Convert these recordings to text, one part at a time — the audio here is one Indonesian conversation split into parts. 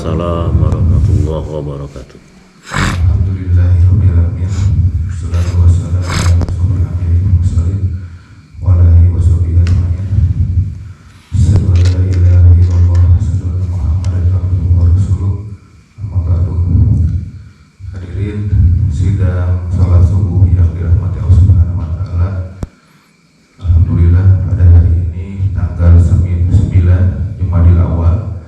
Waalaikumsalam warahmatullahi wabarakatuh. Alhamdulillahirrahmanirrahim. Wassalatu wassalamu ala rasulillah wa ala alihi wa sahbihi ajma'in. Asyhadu an la ilaha illallah wa asyhadu anna Muhammadan abduhu wa rasuluh. Amma ba'du. Hadirin sidang salat subuh yang dirahmati Allah Subhanahu wa taala. Alhamdulillah pada hari ini tanggal 9 Jumadil Awal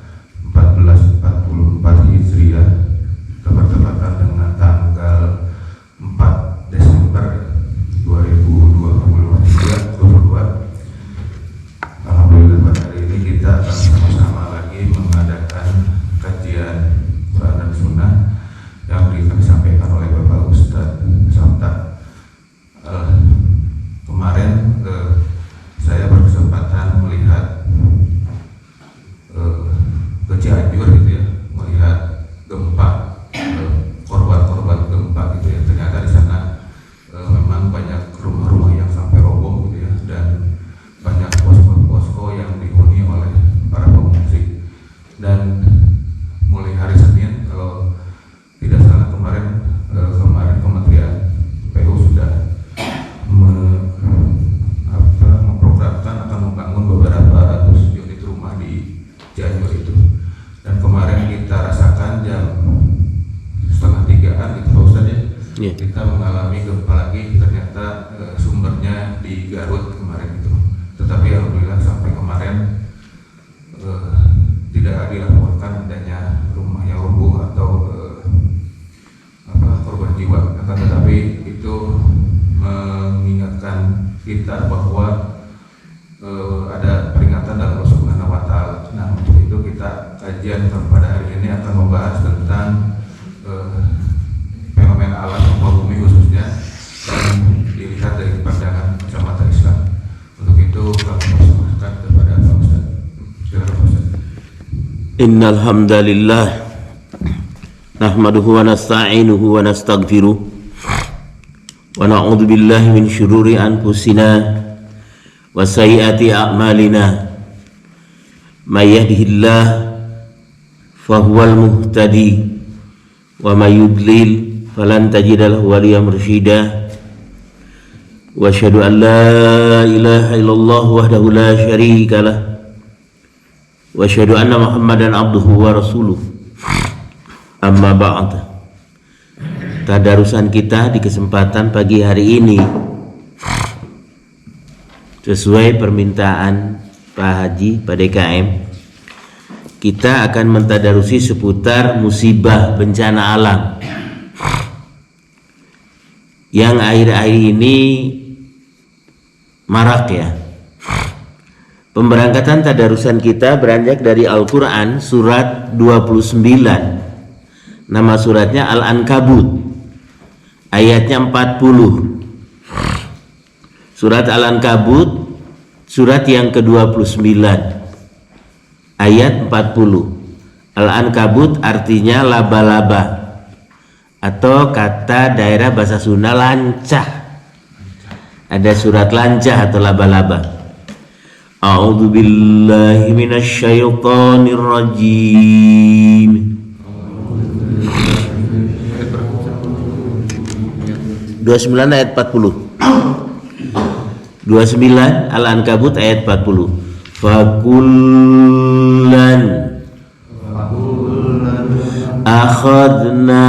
1444 Hijriah bertepatan dengan tanggal 4 Desember 2022. Alhamdulillah pada hari ini kita akan sama-sama lagi mengadakan kajian Quran dan Sunnah yang disampaikan oleh Bapak Ustadz Samta. Kemarin saya berkesempatan melihat ke Cianjur gitu ya, melihat gempa, korban-korban gempa gitu ya. Ternyata di sana memang banyak rumah-rumah yang sampai roboh gitu ya, dan banyak posko-posko yang dihuni oleh para pengungsi. Dan mulai hari Senin kalau tidak salah kemarin Kementerian PU sudah memprogramkan akan membangun beberapa ratus unit rumah di Cianjur itu. Dan kemarin kita rasakan jam 2:30 gitu Pak Ustadz ya, kita mengalami gempa lagi. Ternyata sumbernya di Garut kemarin itu. Tetapi alhamdulillah sampai kemarin tidak dilaporkan adanya rumah yang rubuh atau korban jiwa. Akan tetapi itu mengingatkan kita bahwa ada peringatan dari Allah Subhanahu wa taala. Nah, untuk itu kita kajian pada hari ini akan membahas tentang fenomena alam gempa bumi khususnya, dan dilihat dari pandangan kacamata Islam. Untuk itu kami persilahkan kepada Pak Ustaz. Silakan Pak Ustaz. Innal hamdalillah nahmaduhu wa nasta'inuhu wa nastaghfiruh wa na'udzu billahi min syururi anfusina wa sayyiati a'malina. May yahdihillah fahuwal muhtadi wa may yudlil falan tajida lahu waliyyan mursyida. Wa asyhadu an la ilaha illallah wahdahu la syarika lah wa asyhadu anna Muhammadan abduhu wa rasuluh. Amma ba'd. Tadarusan kita di kesempatan pagi hari ini sesuai permintaan Pak Haji Pak DKM, kita akan mentadarusi seputar musibah bencana alam yang akhir-akhir ini marak ya. Pemberangkatan tadarusan kita beranjak dari Al-Quran surat 29. Nama suratnya Al-Ankabut, ayatnya 40. Surat Al-Ankabut surat yang ke-29 ayat 40. Al-Ankabut artinya laba-laba, atau kata daerah bahasa Sunda lancah. Ada surat lancah atau laba-laba. A'udzu billahi minasyaitonir rajim. Ayat 29 ayat 40. 29 Al-Ankabut ayat 40. Fakullan akhadna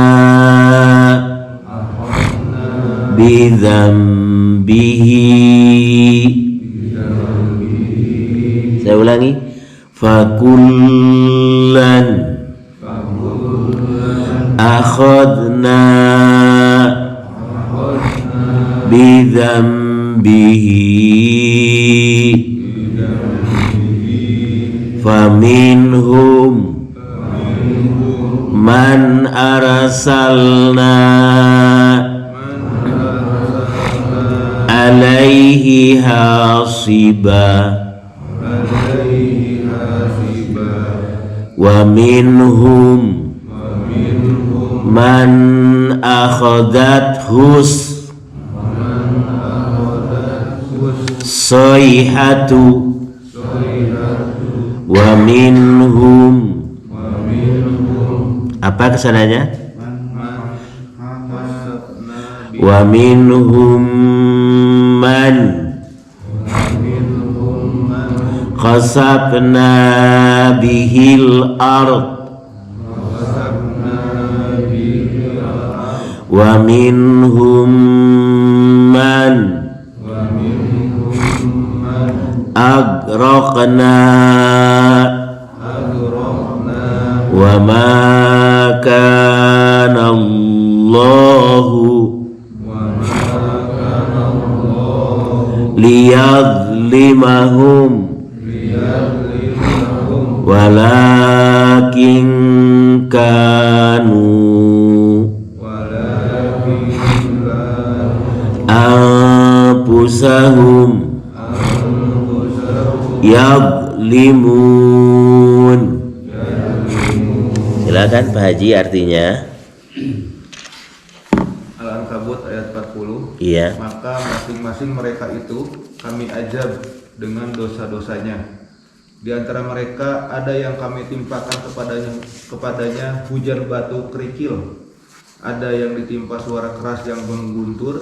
bidzambihi. Saya ulangi. Fakullan akhadna bidzambihi faminhum man arsalna alaihi hasiba wa minhum man akhadathu sayhatu wa minhum Apa kesananya? Khasafna Wa minhum man khasafna bihil ard wa minhum man agraqna wa ma kana Allahu liyadlimahum walakin kanu anfusahum yadlimun. Silakan Pak Haji artinya. Al-Ankabut ayat 40. Iya. Maka masing-masing mereka itu kami ajab dengan dosa-dosanya. Di antara mereka ada yang kami timpakan kepadanya hujan batu kerikil, ada yang ditimpa suara keras yang mengguntur,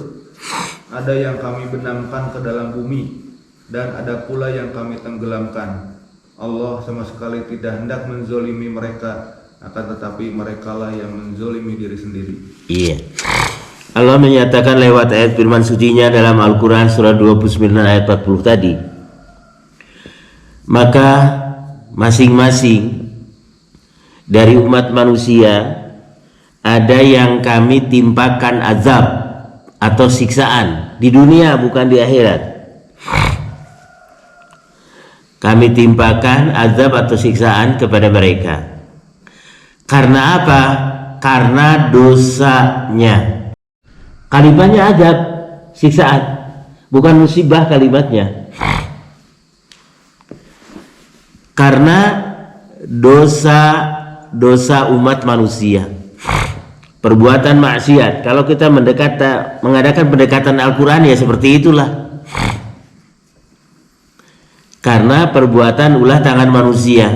ada yang kami benamkan ke dalam bumi, dan ada pula yang kami tenggelamkan. Allah sama sekali tidak hendak menzolimi mereka, akan tetapi merekalah yang menzolimi diri sendiri. Iya. Allah menyatakan lewat ayat firman sucinya dalam Al-Quran surah 29 ayat 40 tadi. Maka masing-masing dari umat manusia ada yang kami timpakan azab atau siksaan di dunia, bukan di akhirat. Kami timpakan azab atau siksaan kepada mereka. Karena apa? Karena dosanya. Kalimatnya azab, siksaan, bukan musibah kalimatnya. Karena dosa umat manusia, perbuatan maksiat. Kalau kita mengadakan pendekatan Al-Quran ya seperti itulah. Karena perbuatan ulah tangan manusia,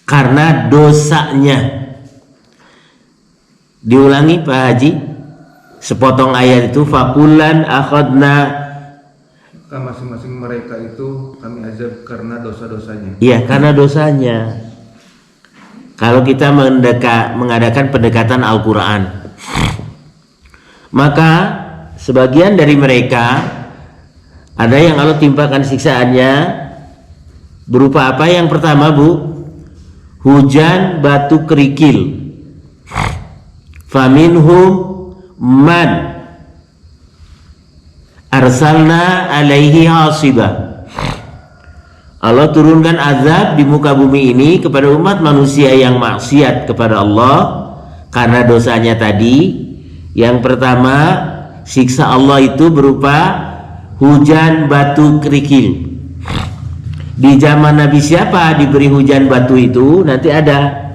karena dosanya. Diulangi Pak Haji, sepotong ayat itu, fakulan akhadna. Maka masing-masing mereka itu kami azab karena dosa-dosanya. Iya, karena dosanya. Kalau kita mengadakan pendekatan Al-Quran, maka sebagian dari mereka ada yang Allah timpakan siksaannya berupa apa? Yang pertama, Bu, hujan batu kerikil. Faminhum man arsalna alaihi hasiba. Allah turunkan azab di muka bumi ini kepada umat manusia yang maksiat kepada Allah karena dosanya tadi. Yang pertama, siksa Allah itu berupa hujan batu kerikil. Di zaman Nabi siapa diberi hujan batu itu? Nanti ada.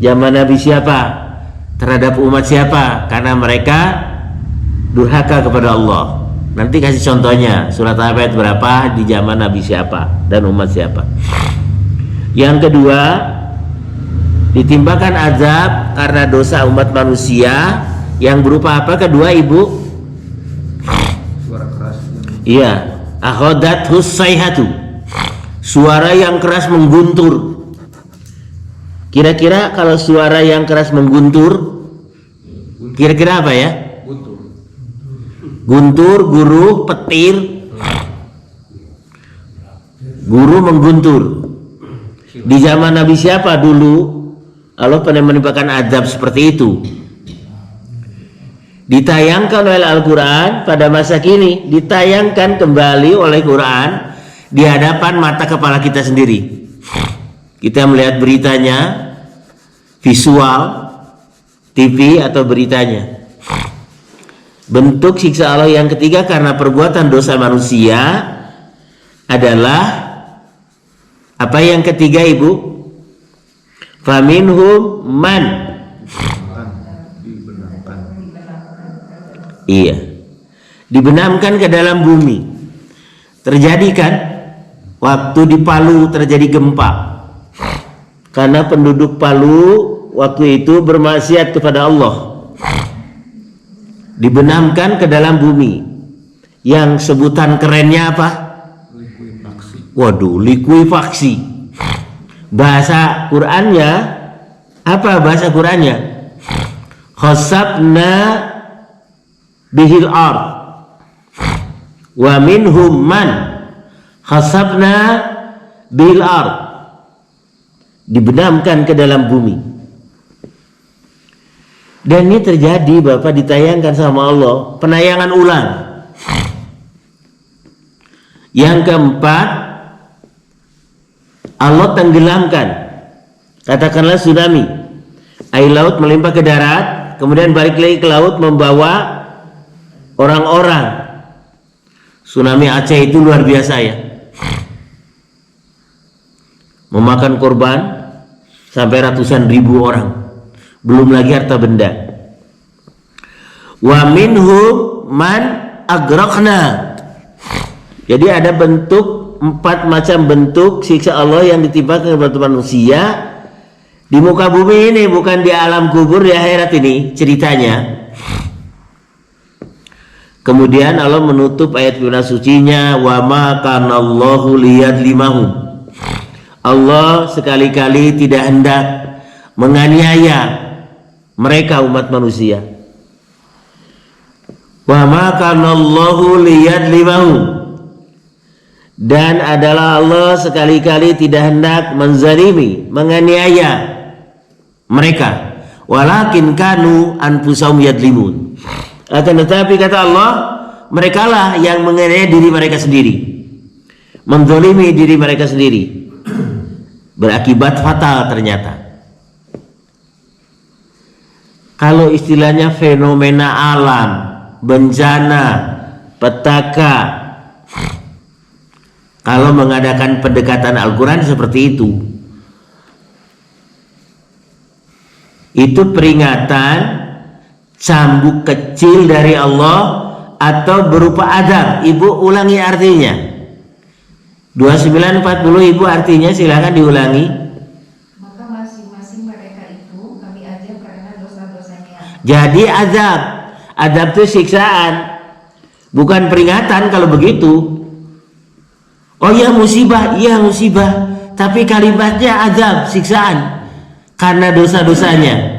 Zaman Nabi siapa? Terhadap umat siapa? Karena mereka durhaka kepada Allah. Nanti kasih contohnya, surat ayat berapa, di zaman Nabi siapa dan umat siapa. Yang kedua, ditimpakan azab karena dosa umat manusia yang berupa apa? Kedua, Ibu? Suara keras. Iya, akhodathus sayhatu, suara yang keras mengguntur. Kira-kira kalau suara yang keras mengguntur, kira-kira apa ya? Guntur, guruh, petir. Guru mengguntur. Di zaman Nabi siapa dulu Allah pernah menimpakan azab seperti itu? Ditayangkan oleh Al-Quran pada masa kini, ditayangkan kembali oleh Quran di hadapan mata kepala kita sendiri. Kita melihat beritanya, visual, TV atau beritanya. Bentuk siksa Allah yang ketiga karena perbuatan dosa manusia adalah apa yang ketiga, Ibu? Faminhum man. Iya, dibenamkan ke dalam bumi. Terjadi kan waktu di Palu terjadi gempa, karena penduduk Palu waktu itu bermaksiat kepada Allah, dibenamkan ke dalam bumi, yang sebutan kerennya apa? Waduh, likuifaksi. Bahasa Qur'annya apa? Bahasa Qur'annya khasabna bihil ard wa minhum man khasabna bihil ard, dibenamkan ke dalam bumi. Dan ini terjadi, Bapak, ditayangkan sama Allah, penayangan ulang. Yang keempat, Allah tenggelamkan, katakanlah tsunami, air laut melimpah ke darat, kemudian balik lagi ke laut membawa orang-orang. Tsunami Aceh itu luar biasa ya, memakan korban sampai ratusan ribu orang, belum lagi harta benda. Wa minhum man agraqna. Jadi ada bentuk, 4 macam bentuk siksa Allah yang ditimpa kepada manusia di muka bumi ini, bukan di alam kubur, di akhirat ini ceritanya. Kemudian Allah menutup ayat firman sucinya, wa ma kana Allahu liyadlimahum. Allah sekali-kali tidak hendak menganiaya mereka umat manusia. Wa ma kana Allahu liyadlimahum. Dan adalah Allah sekali-kali tidak hendak menzalimi, menganiaya mereka. Walakin kanu anfusahum yadlimun. Akan tetapi kata Allah, merekalah yang menganiaya diri mereka sendiri, menzalimi diri mereka sendiri, berakibat fatal ternyata. Kalau istilahnya fenomena alam, bencana, petaka, kalau mengadakan pendekatan Al-Quran seperti itu peringatan, cambuk kecil dari Allah atau berupa adab. Ibu ulangi artinya. 2940 Ibu artinya, silakan diulangi. Maka masing-masing mereka itu kami azab karena dosa-dosanya. Jadi adab itu siksaan, bukan peringatan kalau begitu. Oh ya musibah, iya musibah, tapi kalimatnya azab, siksaan karena dosa-dosanya.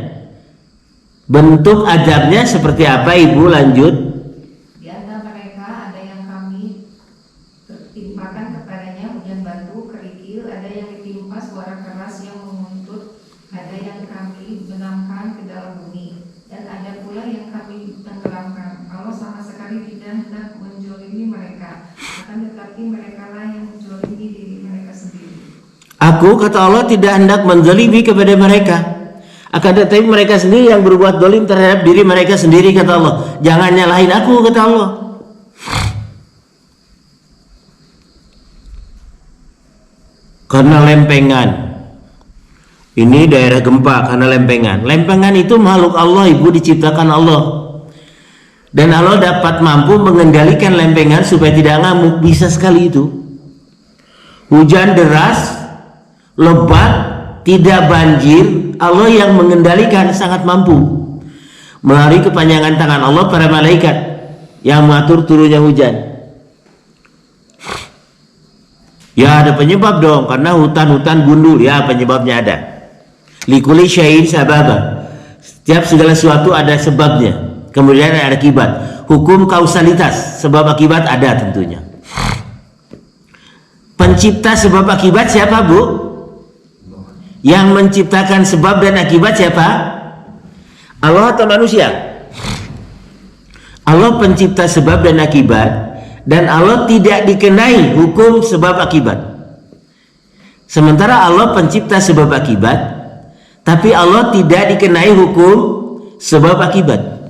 Bentuk azabnya seperti apa, Ibu? Lanjut. Di antara mereka ada yang kami timpakan kepadanya hujan batu, kerikil, ada yang ditimpa suara keras yang menuntut, ada yang kami benamkan ke dalam bumi, dan ada pula yang kami tenggelamkan. Allah sama sekali tidak hendak menjolimi mereka, akan tetapi mereka lah yang menjolimi diri mereka sendiri. Aku, kata Allah, tidak hendak menzalimi kepada mereka, akan tetapi mereka sendiri yang berbuat dolim terhadap diri mereka sendiri, kata Allah. Jangan nyalahin aku, kata Allah. Karena lempengan, ini daerah gempa karena lempengan. Lempengan itu makhluk Allah, Ibu, diciptakan Allah. Dan Allah dapat mampu mengendalikan lempengan supaya tidak ngamuk. Bisa sekali itu. Hujan deras, lebat, tidak banjir, Allah yang mengendalikan, sangat mampu. Melalui kepanjangan tangan Allah para malaikat yang mengatur turunnya hujan. Ya ada penyebab dong, karena hutan-hutan gundul, ya penyebabnya ada. Likuli syai'in sababa. Setiap segala sesuatu ada sebabnya. Kemudian ada akibat. Hukum kausalitas, sebab akibat ada tentunya. Pencipta sebab akibat siapa, Bu? Yang menciptakan sebab dan akibat siapa? Allah atau manusia? Allah pencipta sebab dan akibat, dan Allah tidak dikenai hukum sebab akibat. Sementara Allah pencipta sebab akibat, tapi Allah tidak dikenai hukum sebab akibat.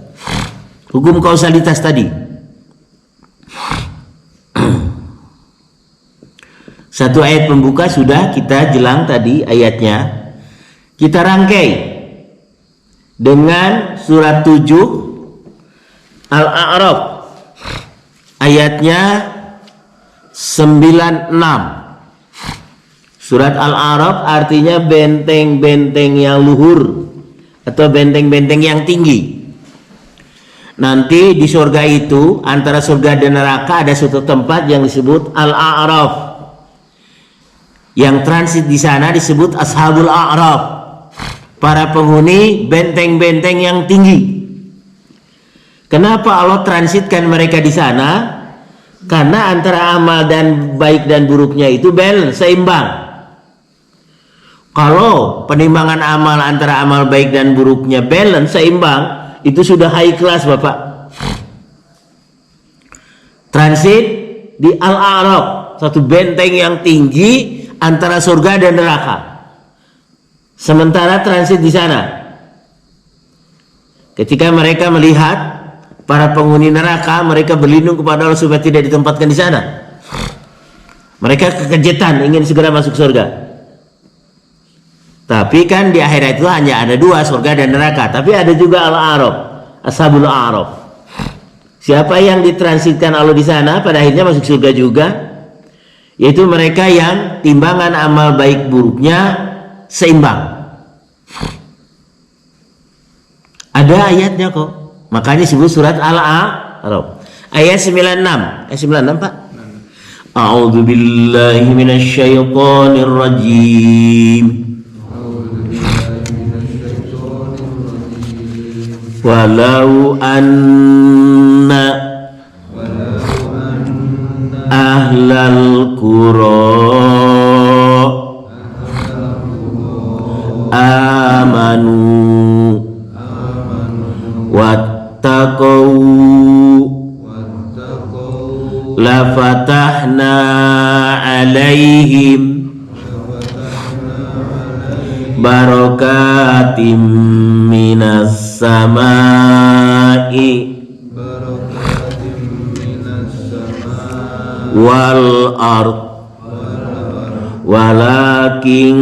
Hukum kausalitas tadi. Satu ayat pembuka sudah kita jelang tadi ayatnya. Kita rangkai dengan surat 7 Al-A'raf ayatnya 96. Surat Al-A'raf artinya benteng-benteng yang luhur, atau benteng-benteng yang tinggi. Nanti di surga itu, antara surga dan neraka ada suatu tempat yang disebut Al-A'raf. Yang transit di sana disebut Ashabul A'raf, para penghuni benteng-benteng yang tinggi. Kenapa Allah transitkan mereka di sana? Karena antara amal dan baik dan buruknya itu balance, seimbang. Kalau penimbangan amal antara amal baik dan buruknya balance, seimbang, itu sudah high class Bapak. Transit di Al-A'raf, satu benteng yang tinggi antara surga dan neraka. Sementara transit di sana, ketika mereka melihat para penghuni neraka, mereka berlindung kepada Allah supaya tidak ditempatkan di sana. Mereka kekejutan ingin segera masuk surga. Tapi kan di akhirat itu hanya ada dua, surga dan neraka. Tapi ada juga Al-A'raf, Ashabul A'raf. Siapa yang ditransitkan Allah di sana pada akhirnya masuk surga juga, yaitu mereka yang timbangan amal baik buruknya seimbang. Ada ayatnya kok. Makanya disebut surat Al-A'raf. Ayat 96. Ayat 96 Pak. A'udzu billahi minasy syaithanir rajim. Walau anna ahlal qura amanu wattaqau la fatahna alaihim barakatim minas samai wal ard walakin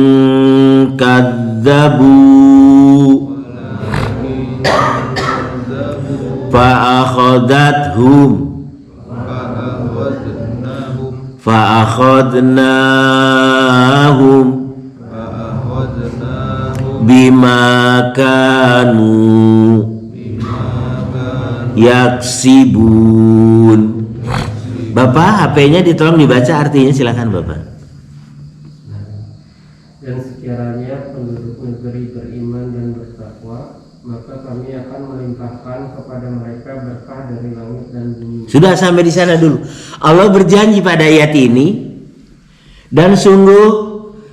kadzabu fa'akhadnahum bima kanu yaksibun. Bapak, HP-nya ditolong dibaca artinya, silakan Bapak. Dan sekiranya penduduk negeri beriman dan bertakwa, maka kami akan melimpahkan kepada mereka berkah dari langit dan bumi. Sudah sampai di sana dulu. Allah berjanji pada ayat ini, dan sungguh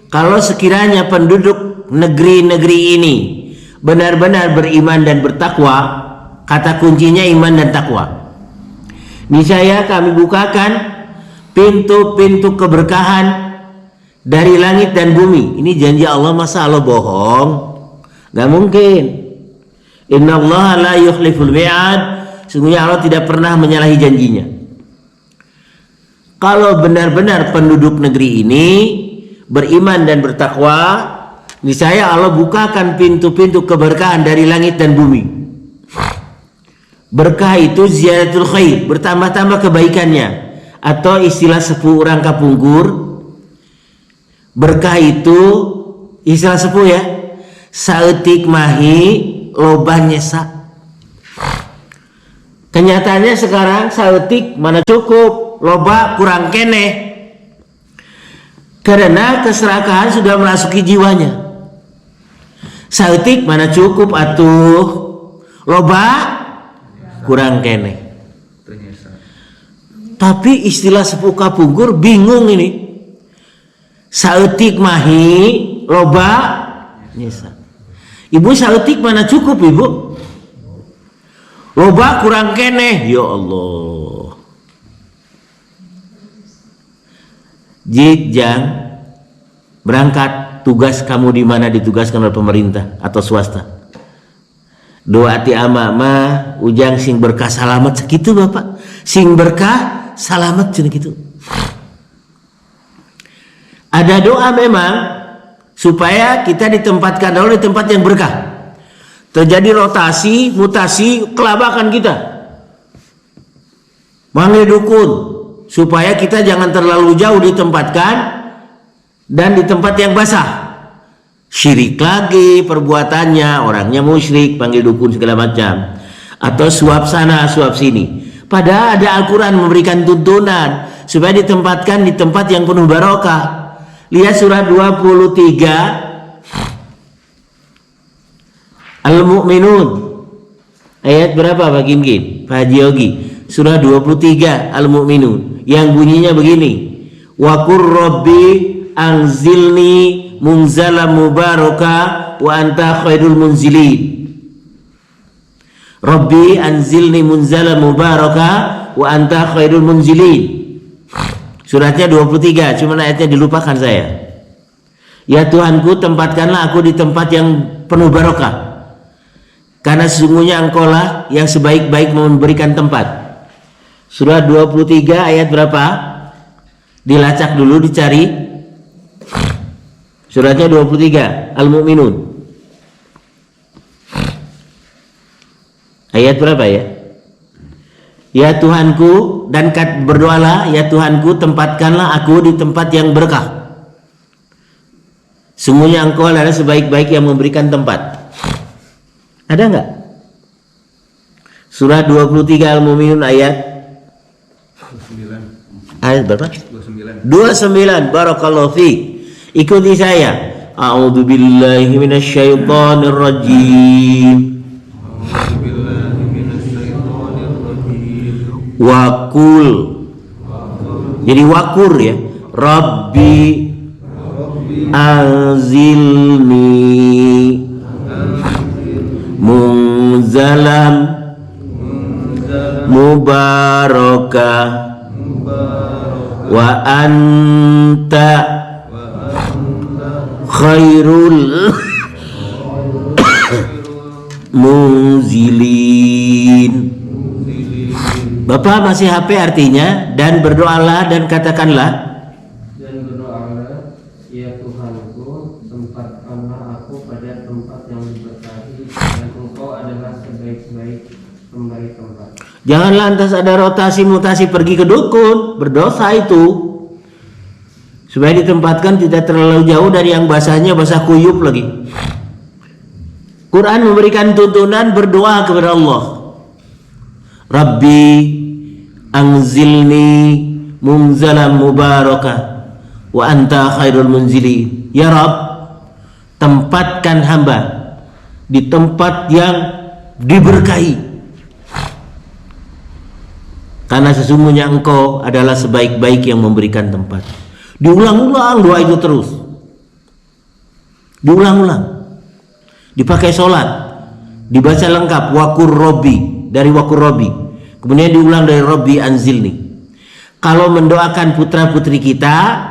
kalau sekiranya penduduk negeri-negeri ini benar-benar beriman dan bertakwa, kata kuncinya iman dan takwa, niscaya kami bukakan pintu-pintu keberkahan dari langit dan bumi. Ini janji Allah, masa Allah bohong? Gak mungkin. Innallaha la yukhliful mi'ad. Sungguhnya Allah tidak pernah menyalahi janjinya. Kalau benar-benar penduduk negeri ini beriman dan bertakwa, niscaya Allah bukakan pintu-pintu keberkahan dari langit dan bumi. Berkah itu ziyadatul khair, bertambah-tambah kebaikannya. Atau istilah sepuh orang Kapungkur, berkah itu istilah sepuh ya, saeutik mahi loba nyesa. Kenyataannya sekarang saeutik mana cukup, loba kurang keneh. Karena keserakahan sudah merasuki jiwanya. Saeutik mana cukup atuh, loba kurang keneh. Tapi istilah sepuh Kapungkur bingung ini. Saeutik mahi loba nyesa. Ibu, saeutik mana cukup Ibu? Loba kurang keneh. Ya Allah. Jang berangkat tugas kamu di mana ditugaskan oleh pemerintah atau swasta. Doa ti ama ujang sing berkah salamet segitu Bapak. Sing berkah salamet cenah kitu. Ada doa memang supaya kita ditempatkan dulu di tempat yang berkah. Terjadi rotasi, mutasi, kelabakan kita. Manggil dukun supaya kita jangan terlalu jauh ditempatkan dan di tempat yang basah. Syirik lagi perbuatannya, orangnya musyrik, panggil dukun segala macam. Atau suap sana, suap sini. Padahal ada Al-Quran memberikan tuntunan supaya ditempatkan di tempat yang penuh barokah. Lihat surat 23 Al-Mu'minun. Ayat berapa Pak Kim? Pak Haji Yogi. Surah 23 Al-Mu'minun. Yang bunyinya begini. Wa qur rabbi anzilni munzala mubaraka wa anta khairul munzilin. Rabbi anzilni munzala mubaraka wa anta khairul munzilin. Suratnya 23, cuma ayatnya dilupakan saya. Ya Tuhanku, tempatkanlah aku di tempat yang penuh barokah, karena sesungguhnya Engkaulah yang sebaik-baik memberikan tempat. Surat 23 ayat berapa? Dilacak dulu, dicari. Suratnya 23 Al-Mu'minun. Ayat berapa ya? Ya Tuhanku, dan berdoalah, ya Tuhanku, tempatkanlah aku di tempat yang berkah. Sungguhnya Engkau adalah sebaik-baik yang memberikan tempat. Ada enggak? Surah 23 Al-Mu'minun ayat 29. Ayat berapa? 29. 29. Barakallahu fiik. Ikuti saya. A'udzu billahi minasyaitonir rajim. Wakul. Jadi wakur ya. Rabbi anzilni munzalam mubarakah wa anta khairul munzilin. Bapak masih HP artinya, dan berdoalah dan katakanlah, Dan berdoalah, ya Tuhanku, tempatkanlah aku pada tempat yang diberkahi, dan Engkau adalah sebaik-baik pemberi tempat. jangan lantas ada rotasi mutasi pergi ke dukun, berdosa itu. Supaya ditempatkan tidak terlalu jauh dari yang basahnya basah kuyup lagi. Quran memberikan tuntunan berdoa kepada Allah. Rabbi anzilni munzalan mubarakah wa anta khairul munzilin. Ya Rabb, tempatkan hamba di tempat yang diberkahi, karena sesungguhnya Engkau adalah sebaik-baik yang memberikan tempat. Diulang-ulang doa itu terus, diulang-ulang, dipakai sholat, dibaca lengkap wakur Robbi, dari wakur Robbi, kemudian diulang dari Robbi anzilni. Kalau mendoakan putra putri kita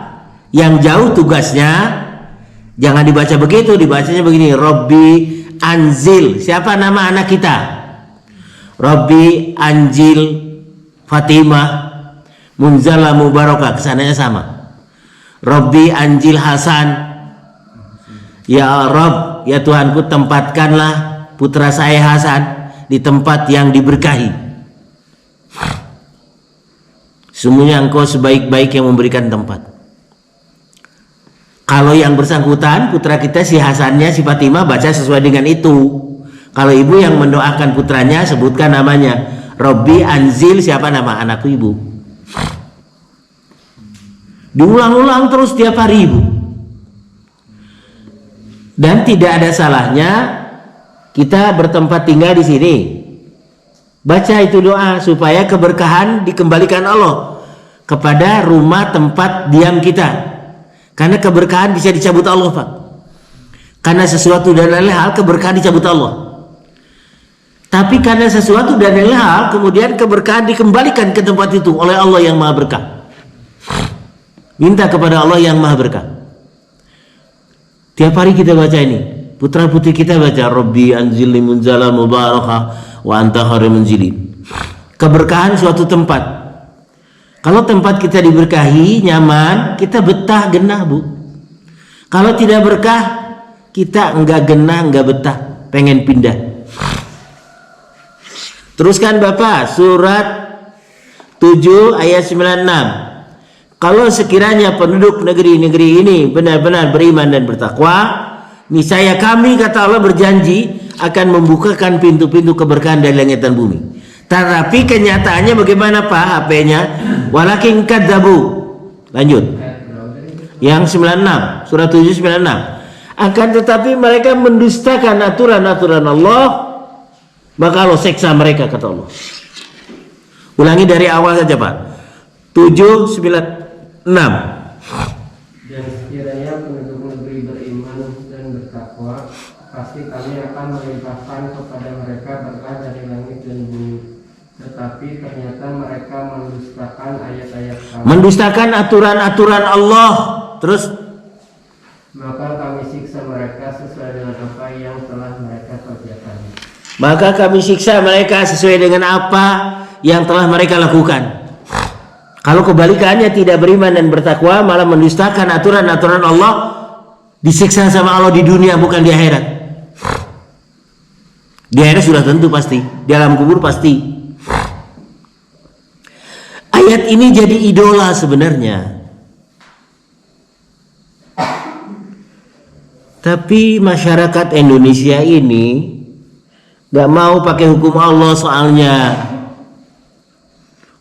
yang jauh tugasnya, jangan dibaca begitu, dibacanya begini, Robbi anzil. Siapa nama anak kita? Robbi anjil Fatimah munzala mubarakah, kesananya sama. Robbi anjil Hasan. Ya Rabb, ya Tuhanku, tempatkanlah putra saya Hasan di tempat yang diberkahi. Semuanya Engkau sebaik-baik yang memberikan tempat. Kalau yang bersangkutan putra kita si Hasannya, si Fatimah, baca sesuai dengan itu. Kalau ibu yang mendoakan putranya, sebutkan namanya. Robbi anzil, siapa nama anakku ibu. Diulang-ulang terus tiap hari ibu. Dan tidak ada salahnya kita bertempat tinggal di sini. Baca itu doa supaya keberkahan dikembalikan Allah kepada rumah tempat diam kita. Karena keberkahan bisa dicabut Allah, Pak. Karena sesuatu dan lain hal keberkahan dicabut Allah. Tapi karena sesuatu dan lain hal kemudian keberkahan dikembalikan ke tempat itu oleh Allah yang Maha Berkah. Minta kepada Allah yang Maha Berkah. Tiap hari kita baca ini. Putra putri kita baca Rabbi anzilni munzala mubarakah wa anta khairul munzilin. Keberkahan suatu tempat. Kalau tempat kita diberkahi, nyaman, kita betah, genah, Bu. Kalau tidak berkah, kita enggak genah, enggak betah, pengen pindah. Teruskan Bapak, surat 7 ayat 96. Kalau sekiranya penduduk negeri-negeri ini benar-benar beriman dan bertakwa, niscaya kami, kata Allah, berjanji akan membukakan pintu-pintu keberkahan dari langit dan bumi. Tetapi kenyataannya bagaimana Pak HP-nya? Walakin kadzabu. Lanjut. Yang 96, surah 7 96. Akan tetapi mereka mendustakan aturan-aturan Allah, maka Allah seksa mereka, kata Allah. Ulangi dari awal saja Pak. 7 9 6. Dan sekiranya penduduk negeri beriman dan bertakwa, pasti kami akan melimpahkan kepada mereka berkah dari langit dan bumi. Tetapi ternyata mereka mendustakan ayat-ayat kami. Mendustakan aturan-aturan Allah. Terus Maka kami siksa mereka sesuai dengan apa yang telah mereka kerjakan. maka kami siksa mereka sesuai dengan apa yang telah mereka lakukan. Kalau kebalikannya tidak beriman dan bertakwa, malah mendustakan aturan-aturan Allah, disiksa sama Allah di dunia, bukan di akhirat. Di akhirat sudah tentu pasti, di alam kubur pasti. Ayat ini jadi idola sebenarnya. Tapi masyarakat Indonesia ini gak mau pakai hukum Allah, soalnya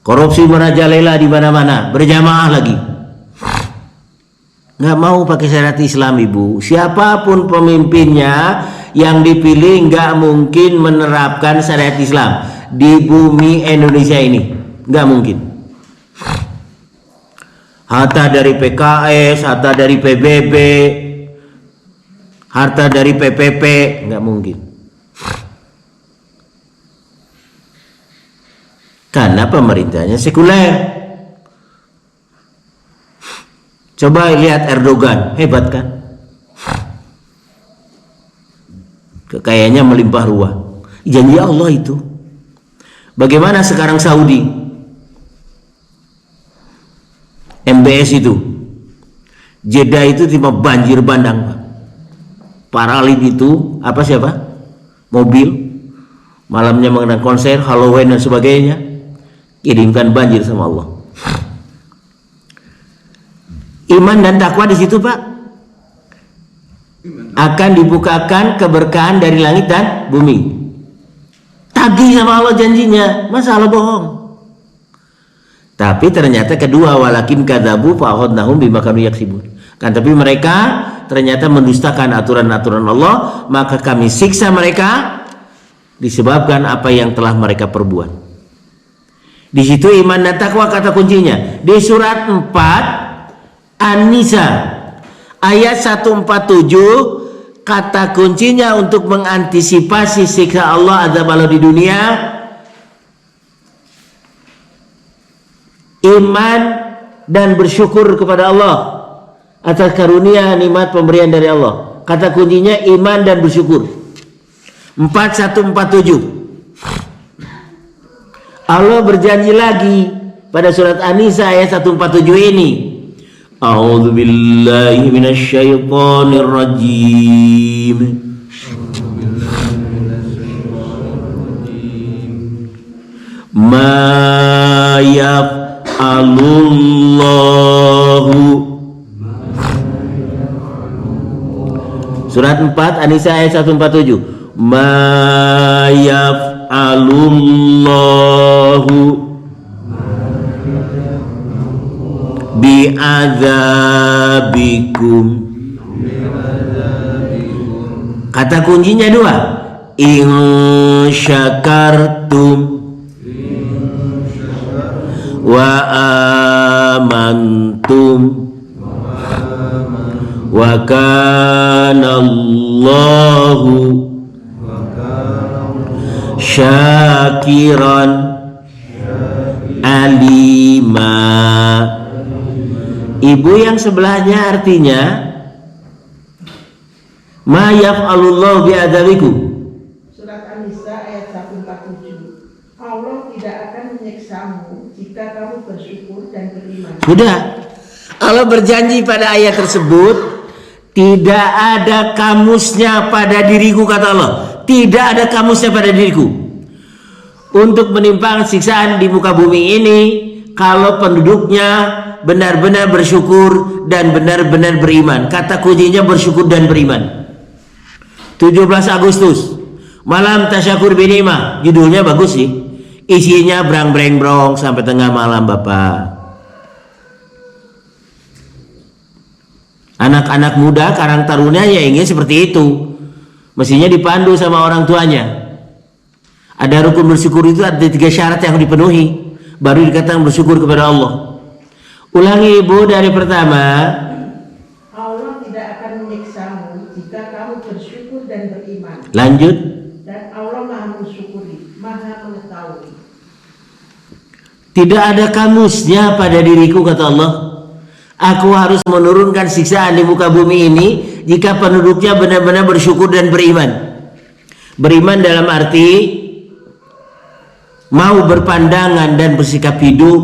korupsi merajalela di mana-mana, berjamaah lagi. Gak mau pakai syariat Islam, Ibu. Siapapun pemimpinnya yang dipilih gak mungkin menerapkan syariat Islam di bumi Indonesia ini. Gak mungkin. Harta dari PKS, harta dari PBB, harta dari PPP, nggak mungkin. Karena pemerintahnya sekuler. Coba lihat Erdogan, hebat kan? Kekayaannya melimpah ruah. Janji Allah itu. Bagaimana sekarang Saudi? MBS itu, Jeddah itu cuma banjir bandang, Pak. Paralin itu siapa? Mobil. Malamnya mengenang konser Halloween dan sebagainya. Kirimkan banjir sama Allah. Iman dan takwa di situ, Pak. Akan dibukakan keberkahan dari langit dan bumi. Tagih sama Allah janjinya. Masa Allah bohong? Tapi ternyata kedua, walakin kadzabu fa akhadnahum bima kanu yaksibun. Kan tapi mereka ternyata mendustakan aturan-aturan Allah, maka kami siksa mereka disebabkan apa yang telah mereka perbuat. Di situ iman dan takwa kata kuncinya. Di surat 4 An-Nisa ayat 147, kata kuncinya untuk mengantisipasi siksa Allah, azab Allah di dunia, iman dan bersyukur kepada Allah atas karunia nikmat pemberian dari Allah. Kata kuncinya iman dan bersyukur. 4147. Allah berjanji lagi pada surat An-Nisa ayat 147 ini. A'udzu billahi minasyaitonir rajim. Ma yaf'alullahu. Surat 4 An-Nisa ayat 147. Ma yaf'alullahu bi'adzabikum. Kata kuncinya dua. In syakartum wa amantum wa kana Allahu syakiran alima. Ibu yang sebelahnya artinya ma yaf'alullahu bi'adzabikum. Surat An-Nisa ayat 147. Allah tidak akan menyiksamu jika kamu bersyukur dan beriman. Sudah. Allah berjanji pada ayat tersebut, tidak ada kamusnya pada diriku, kata Allah. Tidak ada kamusnya pada diriku untuk menimpakan siksaan di muka bumi ini kalau penduduknya benar-benar bersyukur dan benar-benar beriman. Kata kuncinya bersyukur dan beriman. 17 Agustus, malam tasyakur binimah, judulnya bagus sih. Isinya brang-breng-brong sampai tengah malam Bapak. Anak-anak muda, karang taruna ya ingin seperti itu. Mestinya dipandu sama orang tuanya. Ada rukun bersyukur itu ada 3 syarat yang harus dipenuhi, baru dikatakan bersyukur kepada Allah. Ulangi Ibu dari pertama. Allah tidak akan menyiksamu jika kamu bersyukur dan beriman. Lanjut. Dan Allah Maha mensyukuri, Maha mengetahui. Tidak ada kamusnya pada diriku, kata Allah. Aku harus menurunkan siksaan di muka bumi ini jika penduduknya benar-benar bersyukur dan beriman. Beriman dalam arti mau berpandangan dan bersikap hidup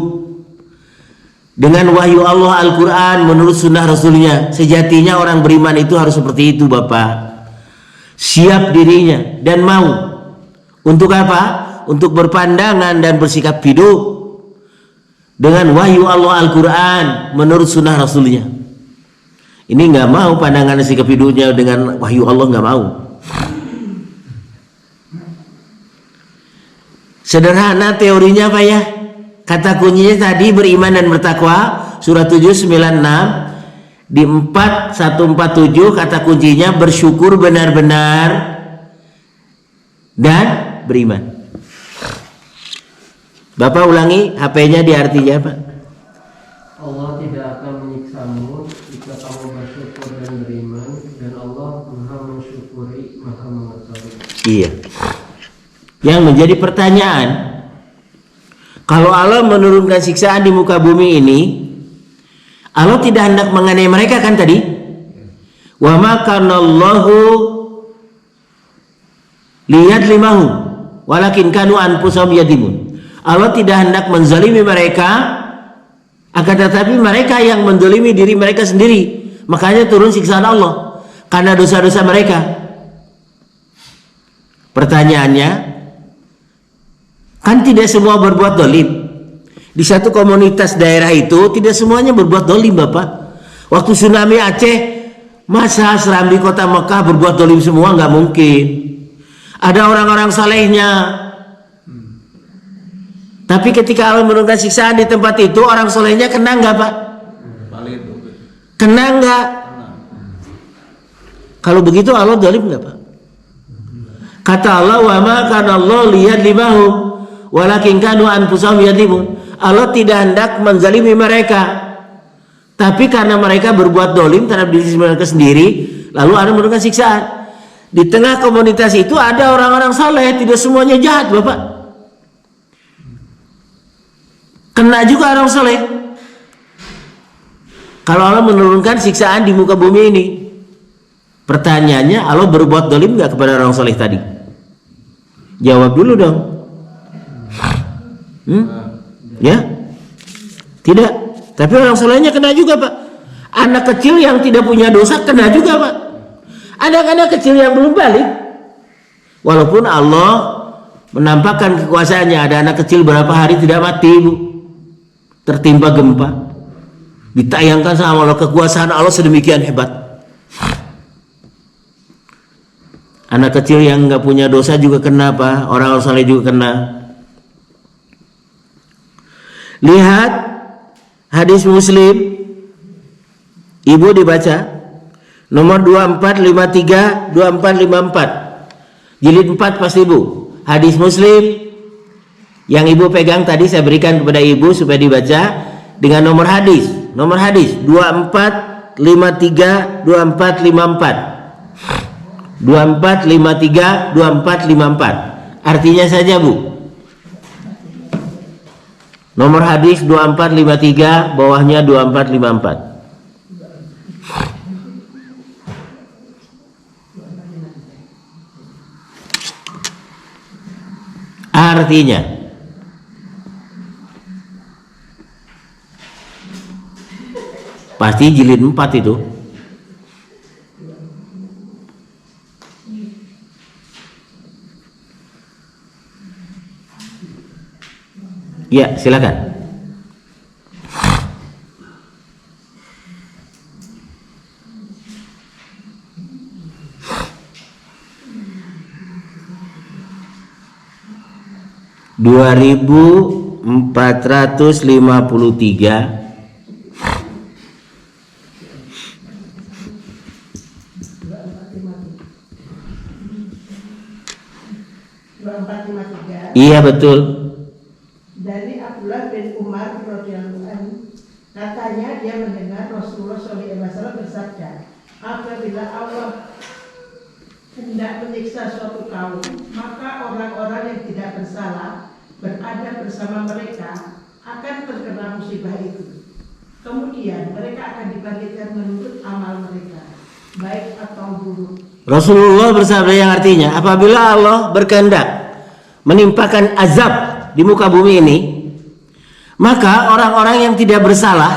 dengan wahyu Allah Al-Quran menurut sunnah Rasulnya. Sejatinya orang beriman itu harus seperti itu Bapak. Siap dirinya dan mau. Untuk apa? Untuk berpandangan dan bersikap hidup dengan wahyu Allah Al-Quran menurut sunnah Rasulnya. Ini nggak mau pandangan dan sikap hidupnya dengan wahyu Allah, nggak mau. Sederhana teorinya Pak ya. Kata kuncinya tadi beriman dan bertakwa, surah 796 di 4147 kata kuncinya bersyukur benar-benar dan beriman. Bapak ulangi HP-nya di artinya Pak. Allah tidak akan menyiksamu jika kamu bersyukur dan beriman, dan Allah Maha mensyukuri, Maha mengetahui. Iya. Yang menjadi pertanyaan, kalau Allah menurunkan siksaan di muka bumi ini, Allah tidak hendak menganiaya mereka kan tadi? Wa ma kanallahu liyadlimahum walakin kanu anfusahum yadlimun. Allah tidak hendak menzalimi mereka, akan tetapi mereka yang menzalimi diri mereka sendiri. Makanya turun siksaan Allah karena dosa-dosa mereka. Pertanyaannya, kan tidak semua berbuat dolim. Di satu komunitas daerah itu tidak semuanya berbuat dolim Bapak. Waktu tsunami Aceh, masa Serambi kota Mekah berbuat dolim semua? Nggak mungkin. Ada orang-orang salehnya. Tapi ketika Allah menurunkan siksaan di tempat itu, orang solehnya kena nggak Pak? Kena nggak? Kalau begitu Allah dolim nggak Pak? Kata Allah, wa ma kana Allah liyadlimahum walakin kanu anfusahum yadlimun. Allah tidak hendak menzalimi mereka, tapi karena mereka berbuat dolim terhadap diri mereka sendiri, lalu Allah menurunkan siksaan. Di tengah komunitas itu ada orang-orang saleh, tidak semuanya jahat Bapak. Kena juga orang soleh. Kalau Allah menurunkan siksaan di muka bumi ini, pertanyaannya, Allah berbuat dolim nggak kepada orang soleh tadi? Jawab dulu dong. Ya? Tidak. Tapi orang solehnya kena juga Pak. Anak kecil yang tidak punya dosa kena juga Pak. Anak-anak kecil yang belum balik, walaupun Allah menampakkan kekuasaannya, ada anak kecil berapa hari tidak mati Bu, tertimpa gempa, ditayangkan sama Allah kekuasaan Allah sedemikian hebat. Anak kecil yang nggak punya dosa juga kena Pak, orang saleh juga kena. Lihat hadis Muslim, Ibu dibaca nomor 2453 2454 jilid 4 pasti Ibu. Hadis Muslim yang Ibu pegang tadi saya berikan kepada Ibu supaya dibaca dengan nomor hadis 2453 2454 2453 2454. Artinya saja Bu, nomor hadis 2453, bawahnya 2454. Artinya, pasti jilid 4 itu. Ya, silakan. 2453. Iya betul. Dari Abdullah bin Umar radhiyallahu anhu, katanya dia mendengar Rasulullah SAW bersabda, apabila Allah hendak menyiksa suatu kaum, maka orang-orang yang tidak bersalah berada bersama mereka akan terkena musibah itu. Kemudian mereka akan dibangkitkan menurut amal mereka, baik atau buruk. Rasulullah bersabda yang artinya, apabila Allah berkehendak menimpakan azab di muka bumi ini, maka orang-orang yang tidak bersalah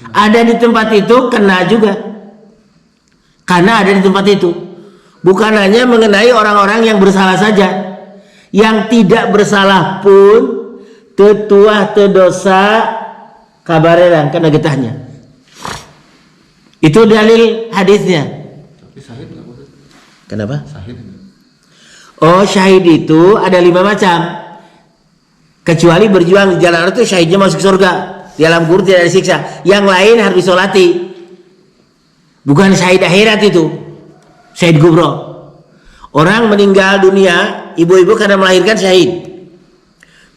ada di tempat itu kena juga, karena ada di tempat itu. Bukan hanya mengenai orang-orang yang bersalah saja, yang tidak bersalah pun tetuah tedosa kabareran kena getahnya. Itu dalil hadisnya. Tapi syahid nggak boleh. Kenapa? Syahid. Oh, syahid itu ada 5 macam. Kecuali berjuang di jalan Allah itu syahidnya masuk surga, di alam kubur tidak disiksa. Yang lain harus disolati. Bukan syahid akhirat itu, syahid kubro. Orang meninggal dunia, ibu-ibu karena melahirkan syahid,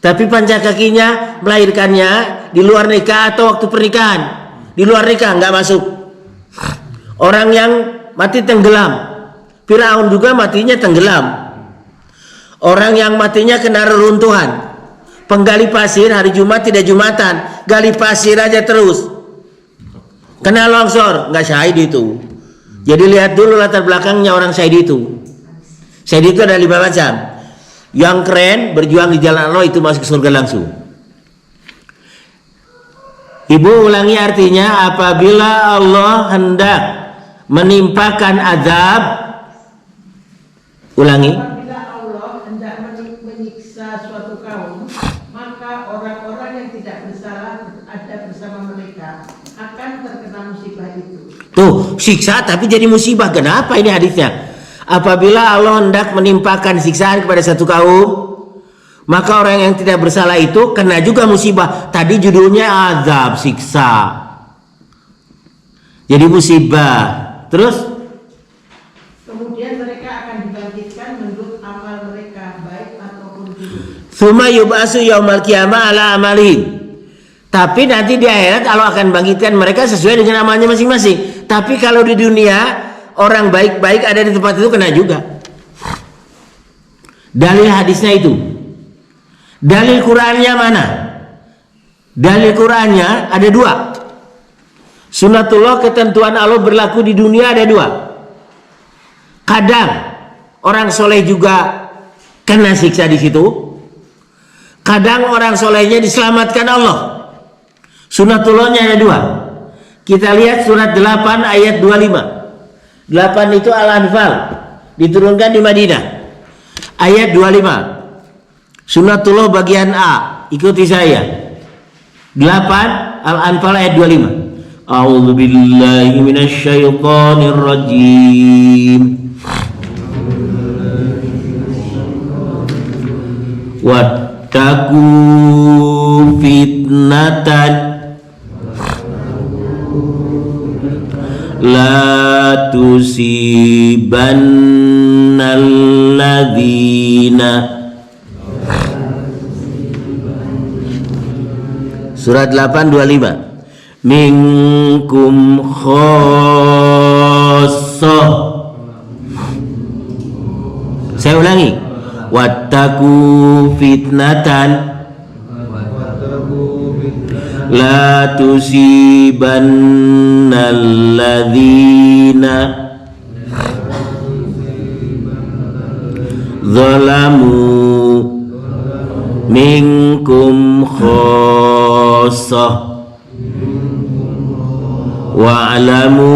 tapi panjang kakinya melahirkannya di luar nikah atau waktu pernikahan. Di luar nikah nggak masuk. Orang yang mati tenggelam, Firaun juga matinya tenggelam. Orang yang matinya kena reruntuhan, penggali pasir hari Jumat tidak Jumatan, gali pasir aja terus, kena longsor, nggak syahid itu. Jadi lihat dulu latar belakangnya orang syahid itu. Syahid itu ada 5 macam. Yang keren berjuang di jalan Allah itu masuk surga langsung. Ibu ulangi artinya, apabila Allah hendak menimpakan azab, ulangi. Apabila Allah hendak menyiksa suatu kaum, maka orang-orang yang tidak bersalah ada bersama mereka akan terkena musibah itu. Tuh, siksa tapi jadi musibah. Kenapa ini hadisnya? Apabila Allah hendak menimpakan siksaan kepada satu kaum, maka orang yang tidak bersalah itu kena juga musibah. Tadi judulnya azab, siksa, jadi musibah. Terus kemudian mereka akan dibangkitkan menurut amal mereka, baik ataupun buruk. Tsumma yub'atsu yaumal qiyamah ala amalihim. Tapi nanti di akhirat Allah akan bangkitkan mereka sesuai dengan amalnya masing-masing. Tapi kalau di dunia orang baik-baik ada di tempat itu kena juga. Dalil hadisnya itu. Dalil Qur'annya mana? Dalil Qur'annya ada 2. Sunnatullah, ketentuan Allah berlaku di dunia ada 2. Kadang orang soleh juga kena siksa di situ. Kadang orang solehnya diselamatkan Allah. Sunnatullahnya ada 2. Kita lihat surat 8 ayat 25. 8 itu Al-Anfal, diturunkan di Madinah. Ayat 25. Sunnatullah bagian A, ikuti saya. 8 Al-Anfal ayat 25. A'udzu billahi minasyaitonir rajim. Wattaqu fitnatan la tusibannal ladzina. Surat 8:25. Minkum khassah. Saya ulangi. Wattaqu fitnatan la tusibannal ladzina zalamu minkum khassah wa'lamu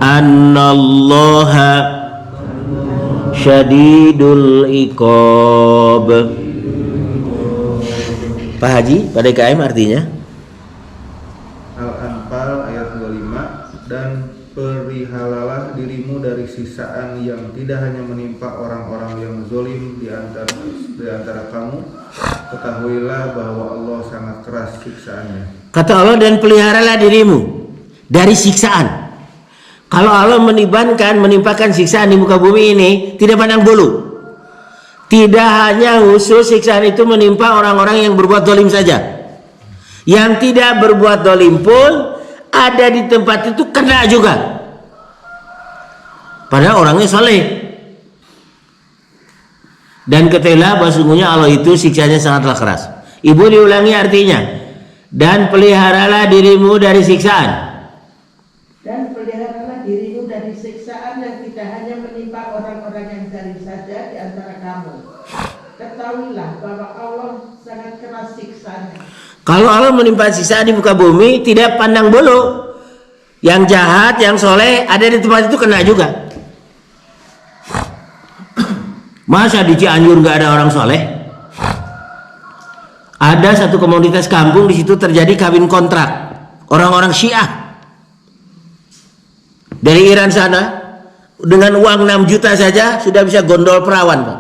annallaha syadidul iqab. Pak Haji, pada KM artinya? Al-Anfal ayat 25, dan perihal peliharalah dirimu dari siksaan yang tidak hanya menimpa orang-orang yang zalim di antara kamu. Ketahuilah bahwa Allah sangat keras siksaannya. Kata Allah, dan peliharalah dirimu dari siksaan. Kalau Allah menimpakan siksaan di muka bumi ini, tidak pandang bulu. Tidak hanya khusus siksaan itu menimpa orang-orang yang berbuat zalim saja. Yang tidak berbuat zalim pun ada di tempat itu kena juga. Padahal orangnya soleh. Dan ketahuilah bahwa sungguhnya Allah itu siksanya sangatlah keras. Ibu diulangi artinya. Dan peliharalah dirimu dari siksaan. Dan peliharalah dirimu dari siksaan yang tidak hanya menimpa orang-orang yang zalim saja di antara kamu. Ketahuilah bahwa Allah sangat keras siksanya. Kalau Allah menimpa siksaan di muka bumi, tidak pandang bulu. Yang jahat, yang soleh ada di tempat itu kena juga. Masa di Cianjur nggak ada orang soleh? Ada satu komunitas kampung, di situ terjadi kawin kontrak orang-orang Syiah dari Iran sana, dengan uang 6 juta saja sudah bisa gondol perawan, Pak.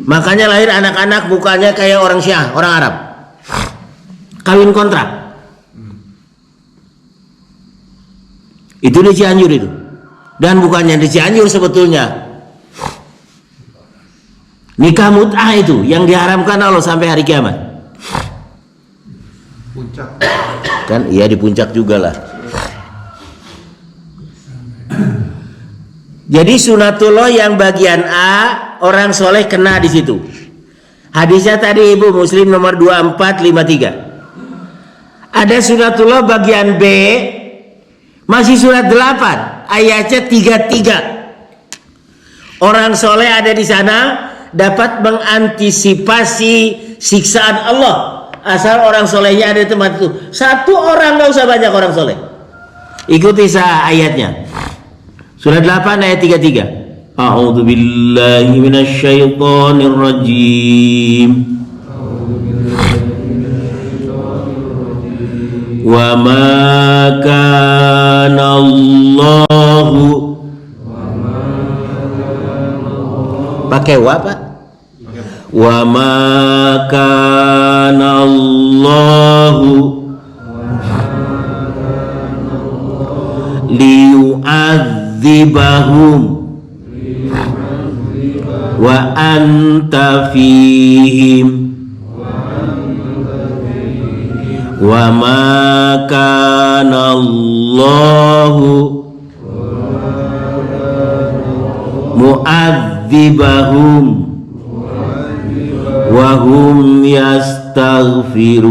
Makanya lahir anak-anak mukanya kayak orang Syiah, orang Arab. Kawin kontrak. Itu di Cianjur itu. Dan bukannya di Cianjur sebetulnya. Nikah mut'ah itu yang diharamkan Allah sampai hari kiamat. Puncak. Kan iya di puncak juga lah. Jadi sunatullah yang bagian A, orang soleh kena di situ. Hadisnya tadi Ibu, Muslim nomor 2453. Ada sunatullah bagian B, masih surat 8, ayatnya 33. Orang soleh ada di sana dapat mengantisipasi siksaan Allah asal orang solehnya ada di tempat itu. Satu orang, nggak usah banyak orang soleh. Ikuti ayatnya. Surat 8 ayat 33. A'udzu billahi minasyaitonir rajim. Wa ma kana Allahu, pakai wa Pak? Wa ma kana Allahu liyu'adzibahum wa anta fihim wa ma kana Allahu mu'adzibahum wa hum yastaghfirun.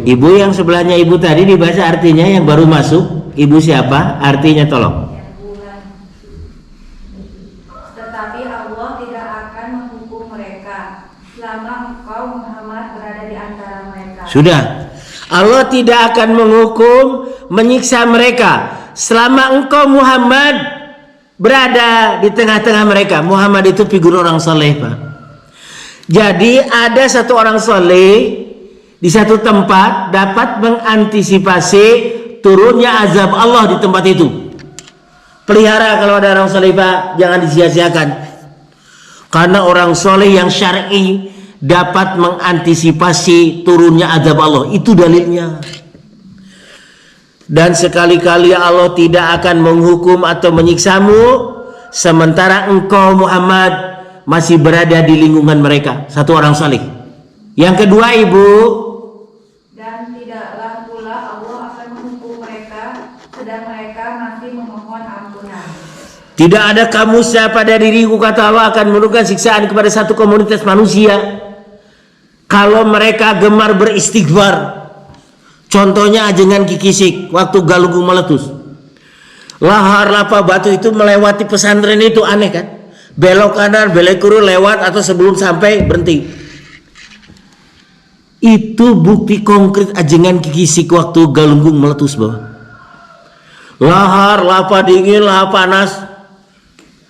Ibu yang sebelahnya ibu tadi dibaca artinya yang baru masuk. Ibu siapa? Artinya tolong. Tetapi Allah tidak akan menghukum mereka selama engkau Muhammad berada di antara mereka. Sudah. Allah tidak akan menghukum, menyiksa mereka selama engkau Muhammad berada di tengah-tengah mereka. Muhammad itu figur orang soleh, Pak. Jadi ada satu orang soleh di satu tempat dapat mengantisipasi turunnya azab Allah di tempat itu. Pelihara kalau ada orang soleh, Pak, jangan disia-siakan. Karena orang soleh yang syar'i dapat mengantisipasi turunnya azab Allah. Itu dalilnya. Dan sekali-kali Allah tidak akan menghukum atau menyiksamu sementara engkau Muhammad masih berada di lingkungan mereka. Satu orang salih. Yang kedua, Ibu, dan tidaklah pula Allah akan menghukum mereka sedang mereka masih memohon ampunan. tidak ada kamusnya pada diriku, kata Allah, akan menurunkan siksaan kepada satu komunitas manusia kalau mereka gemar beristighfar. Contohnya ajengan kikisik waktu Galunggung meletus. Lahar lapa batu itu melewati pesantren itu, aneh kan? Belok kanan, belok kiri, lewat atau sebelum sampai berhenti. Itu bukti konkret ajengan kikisik waktu Galunggung meletus, Bapak. Lahar lapa dingin, lahar panas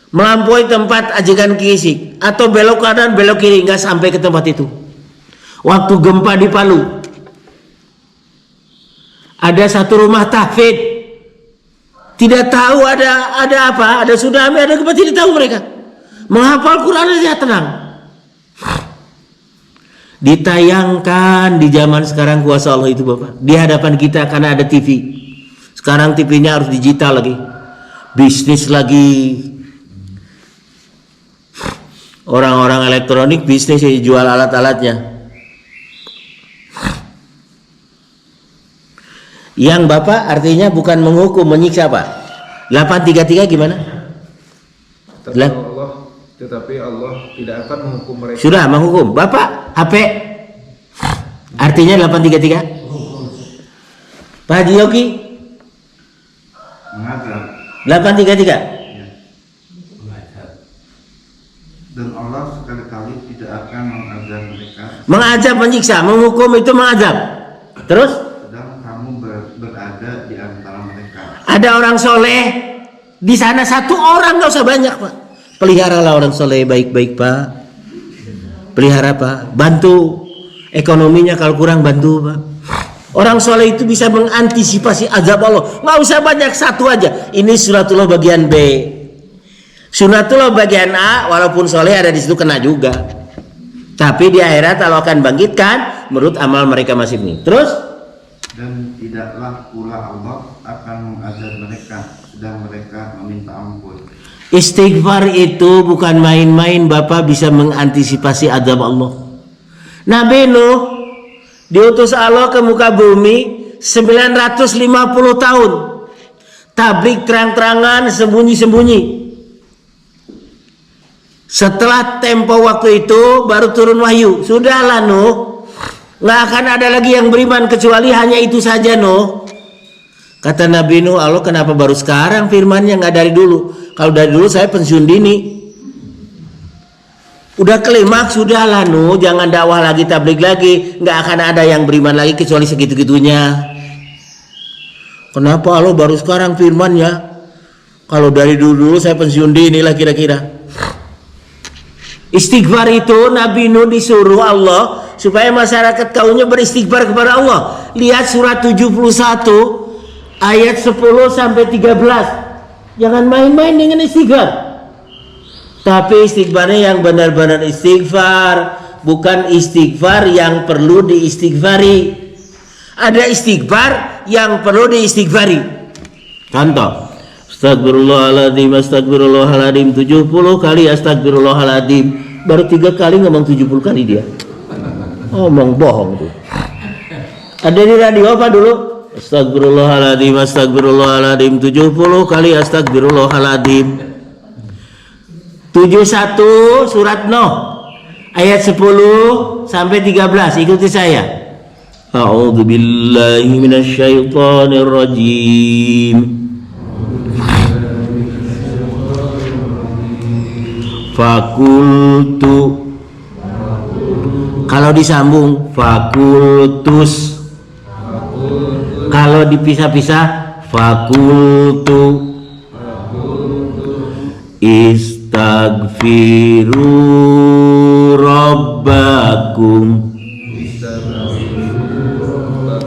melampaui tempat ajengan kikisik, atau belok kanan, belok kiri, nggak sampai ke tempat itu. Waktu gempa di Palu, ada satu rumah tahfidz, tidak tahu ada apa, ada tsunami, ada gempa, tidak tahu mereka. Menghafal Quran saja tenang. Ditayangkan di zaman sekarang kuasa Allah itu Bapak. Di hadapan kita karena ada TV. Sekarang TV-nya harus digital lagi. Bisnis lagi. Orang-orang elektronik bisnis jual alat-alatnya. Yang Bapak artinya bukan menghukum, menyiksa Pak. 833 gimana? Tetapi Allah tidak akan menghukum mereka. Sudah menghukum. Bapak HP artinya 833. Pak Haji Yogi Mengazab. 833. Dan Allah sekali-kali tidak akan mengazab mereka. Mengazab, menyiksa, menghukum itu mengazab. Terus Sedang kamu berada di antara mereka. ada orang soleh di sana, satu orang, nggak usah banyak Pak. Peliharalah orang soleh baik-baik Pak. Pelihara Pak, bantu ekonominya, kalau kurang bantu Pak. Orang soleh itu bisa mengantisipasi azab Allah. Nggak usah banyak, satu aja. Ini sunatullah bagian B. Sunatullah bagian A, walaupun soleh ada di situ kena juga. Tapi di akhirat Allah akan bangkitkan menurut amal mereka masing-masing. Terus? Dan tidaklah pula Allah akan mengazab mereka sedang mereka meminta ampun. Istighfar itu bukan main-main Bapak, bisa mengantisipasi azab Allah. Nabi Nuh diutus Allah ke muka bumi 950 tahun. Tablik terang-terangan, sembunyi-sembunyi. Setelah tempo waktu itu baru turun wahyu. Sudahlah Nuh, nggak akan ada lagi yang beriman kecuali hanya itu saja Nuh. Kata Nabi Nuh, Allah kenapa baru sekarang firmannya, nggak dari dulu? Kalau dari dulu saya pensiun dini. Udah klimaks, sudahlah Nuh, jangan dakwah lagi, tabligh lagi, nggak akan ada yang beriman lagi kecuali segitu-gitunya. Kenapa Allah baru sekarang firmannya? Kalau dari dulu saya pensiun dini lah kira-kira. Istighfar itu Nabi Nuh disuruh Allah supaya masyarakat kaumnya beristighfar kepada Allah. Lihat surat 71 ayat 10 sampai 13. Jangan main-main dengan istighfar. Tapi istighfarnya yang benar-benar istighfar, bukan istighfar yang perlu diistighfari. Ada istighfar yang perlu diistighfari. Contoh, astagfirullahaladzim, astagfirullahaladzim 70 kali astagfirullahaladzim. Baru 3 kali ngomong 70 kali dia. Ngomong bohong tuh. Ada di radio apa dulu? Astagfirullahaladzim, astagfirullahaladzim 70 kali astagfirullahaladzim. 71 surat Nuh ayat 10 sampai 13. Ikuti saya. A'udzu billahi minasyaitonir rajim. Fakultu, kalau disambung fakultus, kalau dipisah-pisah fakultu. Istagfiru rabbakum.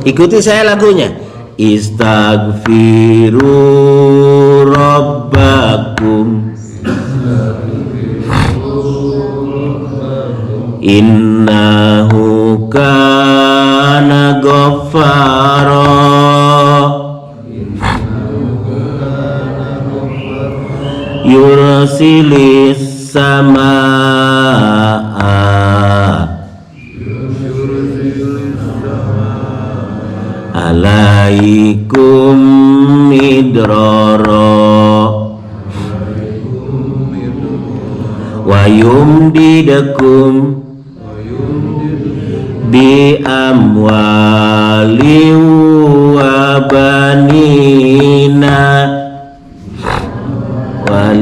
Ikuti saya lagunya. Istagfiru rabbakum. Innahu kana ghaffara. Yursilis samaa alaikum midrara wa yumdidakum bi amwali wa banina wa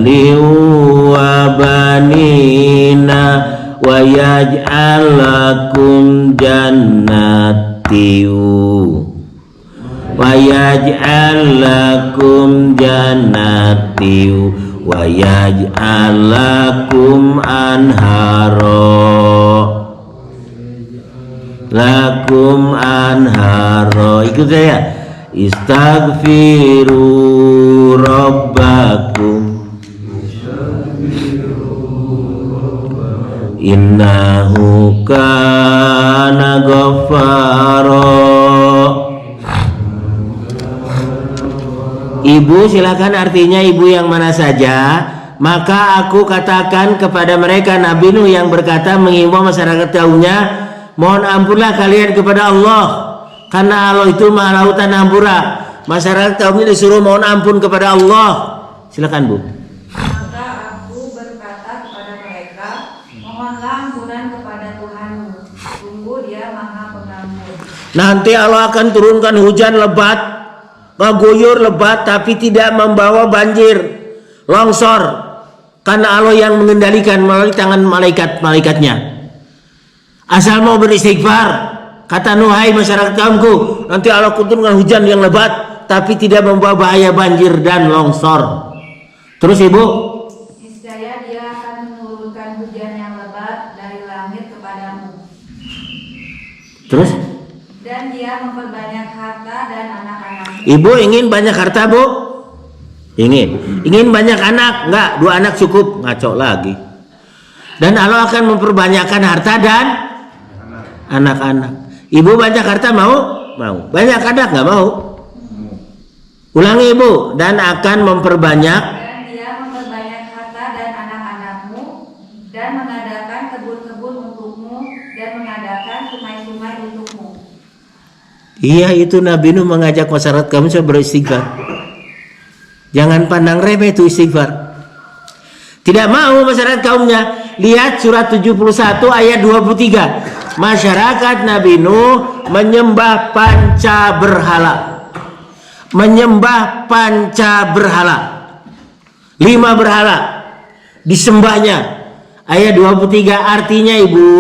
banina wa yaj'al lakum jannatiu wa yaj'al lakum jannatiu wa yaj'al lakum anharo. Ikut saya. Istaghfiru rabbakum innahu kana ghaffara. Ibu, silakan artinya ibu yang mana saja. Maka aku katakan kepada mereka, Nabi Nuh yang berkata mengimbau masyarakat kaumnya, mohon ampunlah kalian kepada Allah, karena Allah itu maha lautan hampura. Masyarakat kaumnya disuruh mohon ampun kepada Allah. Silakan Bu. Maka aku berkata kepada mereka, mohonlah ampunan kepada Tuhanmu, sungguh Dia Maha Pengampun. Nanti Allah akan turunkan hujan lebat, mengguyur lebat, tapi tidak membawa banjir, longsor, karena Allah yang mengendalikan melalui tangan malaikat-malaikatnya. Asal mau beristighfar, kata Nuh, hai masyarakat kaumku, nanti Allah turunkan hujan yang lebat, tapi tidak membawa bahaya banjir dan longsor. Terus Ibu, Niscaya Dia akan menurunkan hujan yang lebat dari langit kepadamu. terus Dan Dia memperbanyak harta dan anak-anak. Ibu ingin banyak harta Bu? Ingin banyak anak? Enggak, 2 anak cukup. Ngaco lagi. Dan Allah akan memperbanyakkan harta dan anak-anak. Ibu banyak harta mau? Mau. Banyak anak nggak mau? Ulangi Ibu. Dan akan memperbanyak. Dan Dia memperbanyak harta dan anak-anakmu, dan mengadakan kebun-kebun untukmu, dan mengadakan sungai-sungai untukmu. Iya, itu Nabi Nuh mengajak masyarakat kamu supaya beristighfar. Jangan pandang remeh itu istighfar. Tidak mau masyarakat kaumnya. Lihat surat 71 ayat 23. Masyarakat Nabi Nuh menyembah panca berhala. Menyembah panca berhala. 5 berhala disembahnya. Ayat 23 artinya Ibu.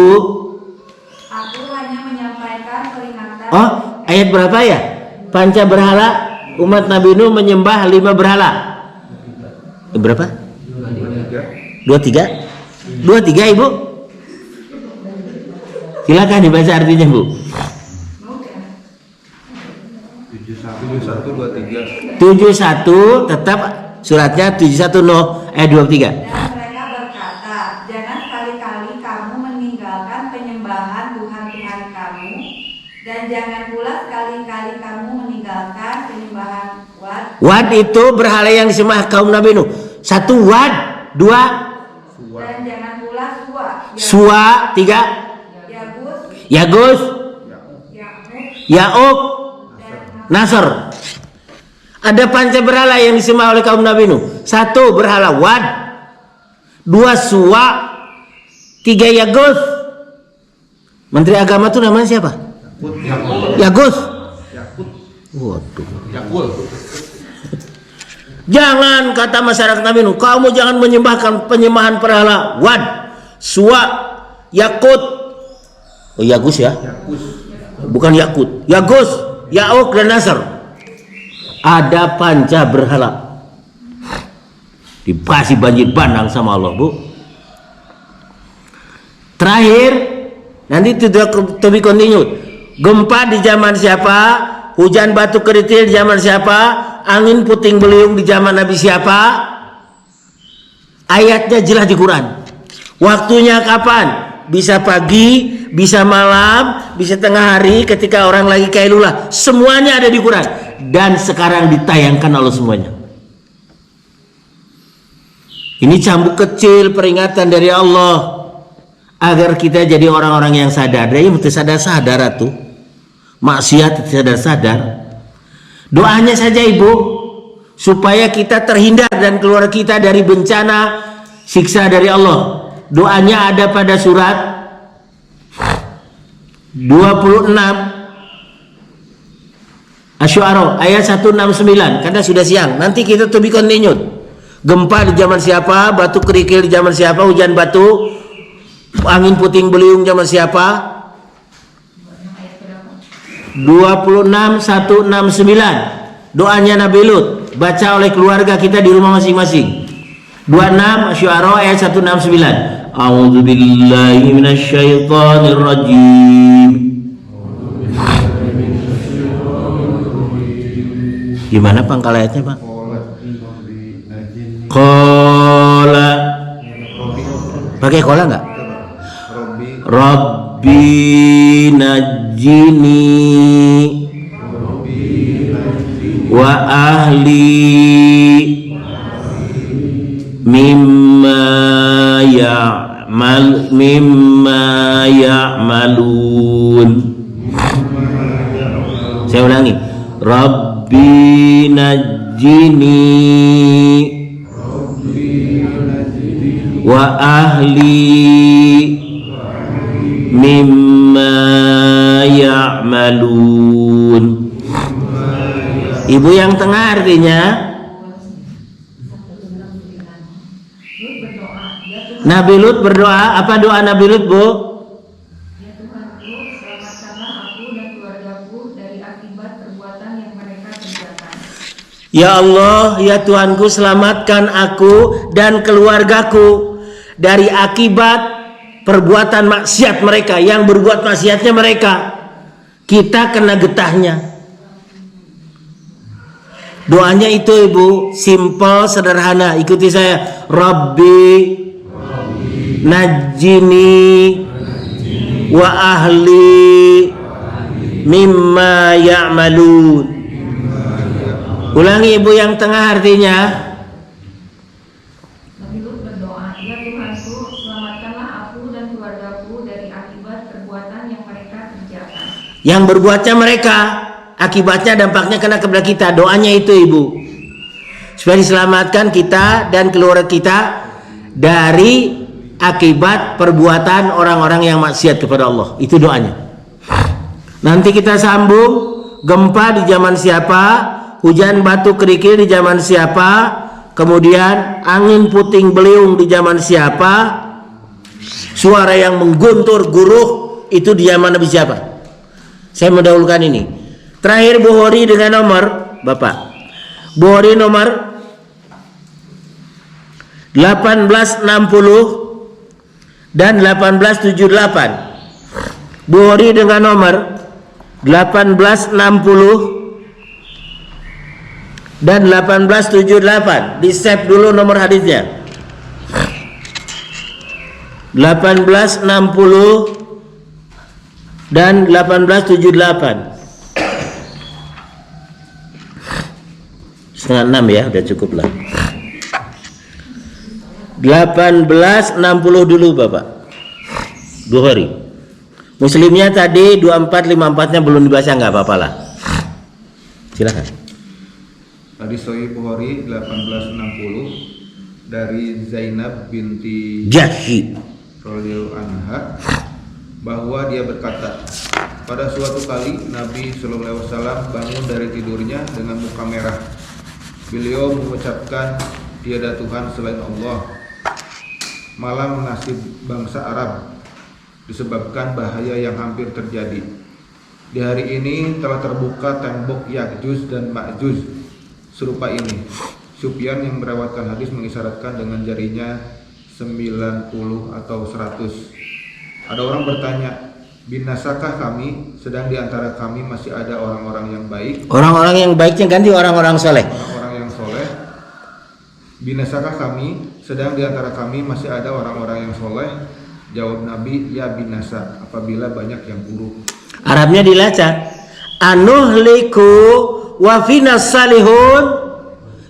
Aku hanya menyampaikan peringatan. Oh, ayat berapa ya? Panca berhala, umat Nabi Nuh menyembah 5 berhala. Berapa? 23? 23 Ibu? Silakan dibaca artinya Bu. 71 tetap suratnya 71 Nuh ayat 23. Dan mereka berkata, jangan sekali-kali kamu meninggalkan penyembahan Tuhan-Tuhan kamu, dan jangan pula sekali-kali kamu meninggalkan penyembahan Wad. Wad itu berhala yang disembah kaum Nabi Nuh. 1 Wad, 2 Dan jangan pula Suwa, 3 Yagus, Yagus, Ya'uk, Ya'uk, dan Nasr. Ada panca berhala yang disembah oleh kaum Nabi Nuh. 1 berhala Wad, 2 Suwa, 3 Yagus. Menteri agama itu namanya siapa? Yagus. Waduh. Jangan, kata masyarakat Nabi Nuh, kamu jangan menyembahkan penyembahan berhala Wad, Suwa, Yakut. Oh Yagus ya? Bukan Yakut. Yagus, Ya'uk dan Nasr. Ada panca berhala. Dibasi banjir bandang sama Allah Bu. Terakhir, nanti tidak to be continued. Gempa di zaman siapa? Hujan batu keritil di zaman siapa? Angin puting beliung di zaman Nabi siapa? Ayatnya jelas di Quran. Waktunya kapan? Bisa pagi, bisa malam, bisa tengah hari, ketika orang lagi kailulah. Semuanya ada di Quran. Dan sekarang ditayangkan oleh semuanya. Ini cambuk kecil peringatan dari Allah agar kita jadi orang-orang yang sadar. Dia mesti sadar-sadar tuh. Maksiat sadar-sadar. Doanya saja Ibu, supaya kita terhindar dan keluarga kita dari bencana siksa dari Allah. Doanya ada pada surat 26 Asy-Syu'ara ayat 169. Karena sudah siang, nanti kita to be continued. Gempa di zaman siapa? Batu kerikil di zaman siapa? Hujan batu, angin puting beliung zaman siapa? 26169. Doanya Nabi Lut, baca oleh keluarga kita di rumah masing-masing. 26 Asy-Syu'ara ayat 169. A'udzu billahi minasyaitonir rajim. Gimana pangkal ayatnya, Pak? Robi Qala. Pakai qala enggak? Rabbi najini wa ahli mimma ya'malun. Saya ulangi. Rabbi najini wa ahli mimma ya'malun. Ibu yang tengah artinya Nabi Lut berdoa. Apa doa Nabi Lut, Bu? Ya Tuhanku, selamatkanlah aku dan keluargaku dari akibat perbuatan yang mereka kerjakan. Ya Allah, ya Tuhanku, selamatkan aku dan keluargaku dari akibat perbuatan maksiat mereka. Yang berbuat maksiatnya mereka, kita kena getahnya. Doanya itu, Ibu, simple, sederhana. Ikuti saya. Rabbi najini wa ahli mimma ya'malun. Ulangi, Ibu yang tengah artinya. Nabi Lut berdoa, ya Tuhanku, selamatkanlah aku dan keluargaku dari akibat perbuatan yang mereka kerjakan. Yang berbuatnya mereka, akibatnya dampaknya kena kepada kita. Doanya itu, Ibu, supaya diselamatkan kita dan keluarga kita dari akibat perbuatan orang-orang yang maksiat kepada Allah. Itu doanya. Nanti kita sambung. Gempa di zaman siapa? Hujan batu kerikil di zaman siapa? Kemudian angin puting beliung di zaman siapa? Suara yang mengguntur guruh itu di zaman Nabi siapa? Saya mendahulukan ini. Terakhir Bukhari dengan nomor Bapak. Bukhari nomor 1860 dan 1878. Bukhari dengan nomor 1860 dan 1878. Di save dulu nomor hadisnya. 1860 dan 1878. Setengah 6 ya, udah cukup lah. 1860 dulu Bapak. Bukhari. Muslimnya tadi 2454-nya belum dibaca, nggak apa-apa lah. Silakan. Tadi Sahih Bukhari 1860 dari Zainab binti Jahsy radhiyallahu anha bahwa dia berkata, pada suatu kali Nabi SAW bangun dari tidurnya dengan muka merah. Beliau mengucapkan, tiada Tuhan selain Allah. Malam nasib bangsa Arab disebabkan bahaya yang hampir terjadi. Di hari ini telah terbuka tembok Ya'juj dan Ma'juj serupa ini. Sufyan yang merawatkan hadis mengisyaratkan dengan jarinya 90 atau 100. Ada orang bertanya, binasakah kami, sedang di antara kami masih ada orang-orang yang baik? Orang-orang yang baiknya ganti orang-orang soleh. Orang-orang yang soleh. Binasakah kami, sedang di antara kami masih ada orang-orang yang soleh? Jawab Nabi, ya binasa apabila banyak yang buruk. Arabnya dilacak. Anuhliku wa fina salihun.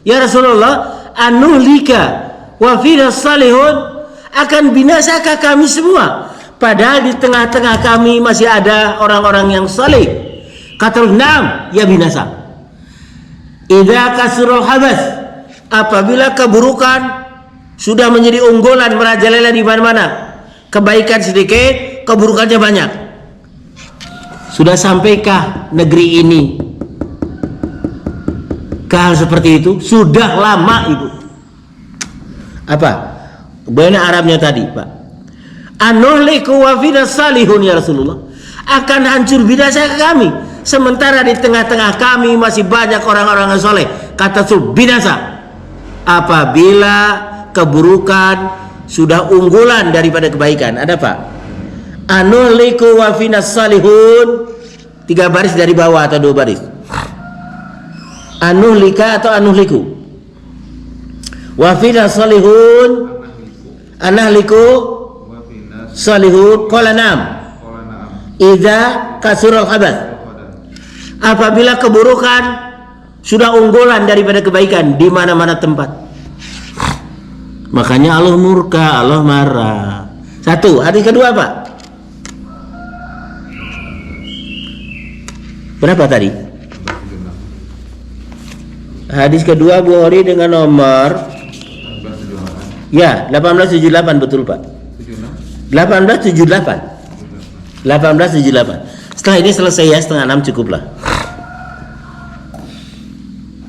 Ya Rasulullah, anuhlika wa fina salihun, akan binasakah kami semua padahal di tengah-tengah kami masih ada orang-orang yang saleh? Kata Naam, ya binasa. Idza kasrul habas, apabila keburukan sudah menjadi unggulan merajalela di mana-mana, kebaikan sedikit, keburukannya banyak. Sudah sampaikah negeri ini ke hal seperti itu? Sudah lama Ibu. Apa? Bahasa Arabnya tadi, Pak. Anuhliku wa fina salihun ya Rasulullah. Akan hancur binasa kami, sementara di tengah-tengah kami masih banyak orang-orang yang soleh. Kata binasa apabila keburukan sudah unggulan daripada kebaikan. Ada Pak? Anuhliku wa fina salihun, 3 baris dari bawah atau 2 baris. Anuhlika atau anuhliku? Wa fina salihun anahliku wa finas salihun qala na'am qala na'am idza kasurul khabath. Apabila keburukan sudah unggulan daripada kebaikan di mana-mana tempat. Makanya Allah murka, Allah marah. Satu, hadis kedua Pak. Berapa tadi? Hadis kedua Bukhari dengan nomor 1878 ya 1878 betul Pak. 1878. 1878. Setelah ini selesai ya, setengah 6 cukup lah.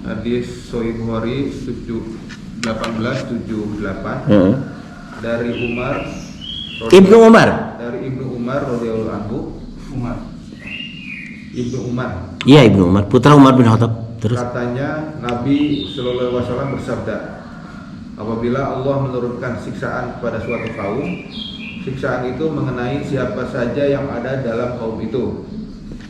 Hadis Sahih Bukhari 1878 dari Ibnu Umar. dari Ibnu Umar radhiyallahu anhu. Ibnu Umar. Iya Ibnu Umar, putra Umar bin Khattab. Terus Katanya Nabi Shallallahu Alaihi Wasallam bersabda, apabila Allah menurunkan siksaan kepada suatu kaum, siksaan itu mengenai siapa saja yang ada dalam kaum itu.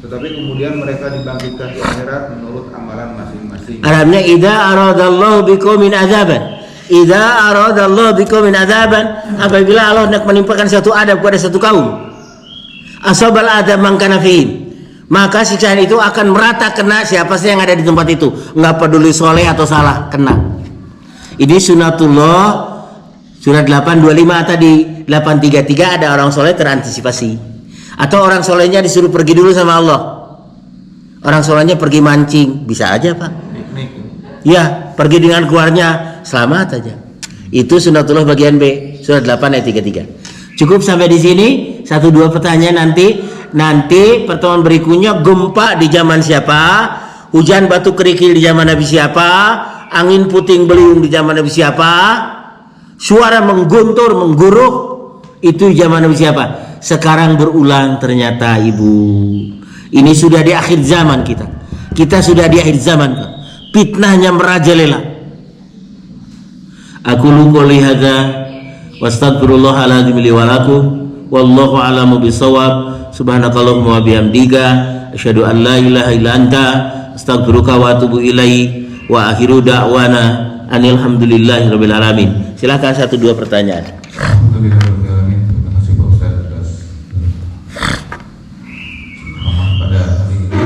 Tetapi kemudian mereka dibangkitkan di akhirat menurut amalan masing-masing. Arabnya idza aradallahu biqaumin adzaban. Idza aradallahu biqaumin adzaban, apabila Allah hendak menimpakan satu adab kepada satu kaum. Asabal adab man kana fihim. Maka siksaan itu akan merata kena siapa sih yang ada di tempat itu, nggak peduli soleh atau salah, kena. Ini sunatullah. Surat 825 tadi 833 ada orang soleh terantisipasi, atau orang solehnya disuruh pergi dulu sama Allah. Orang solehnya pergi mancing, bisa aja Pak. Ya, pergi dengan keluarnya, selamat aja. Itu sunatullah bagian B, surat 8 ayat 33. Cukup sampai di sini. 1-2 pertanyaan nanti pertemuan berikutnya. Gempa di zaman siapa? Hujan batu kerikil di zaman Nabi siapa? Angin puting beliung di zaman Nabi siapa? Suara mengguntur, mengguruk itu di zaman Nabi siapa? Sekarang berulang ternyata Ibu. Ini sudah di akhir zaman kita. Kita sudah di akhir zaman. Fitnahnya merajalela. Aku lupa lihada. Wastaghfirullahaladzim li wa lakum. Wallahu a'lamu bisawab. Subhanakallahumma wa bihamdika asyhadu an la ilaha illa anta astaghfiruka wa atubu ilaik. Wa akhiru da'wana alhamdulillahirabbil alamin. Silakan 1-2 pertanyaan. Alhamdulillahirrahmanirrahim. Terima kasih Pak Ustaz atas pemahaman pada hari ini.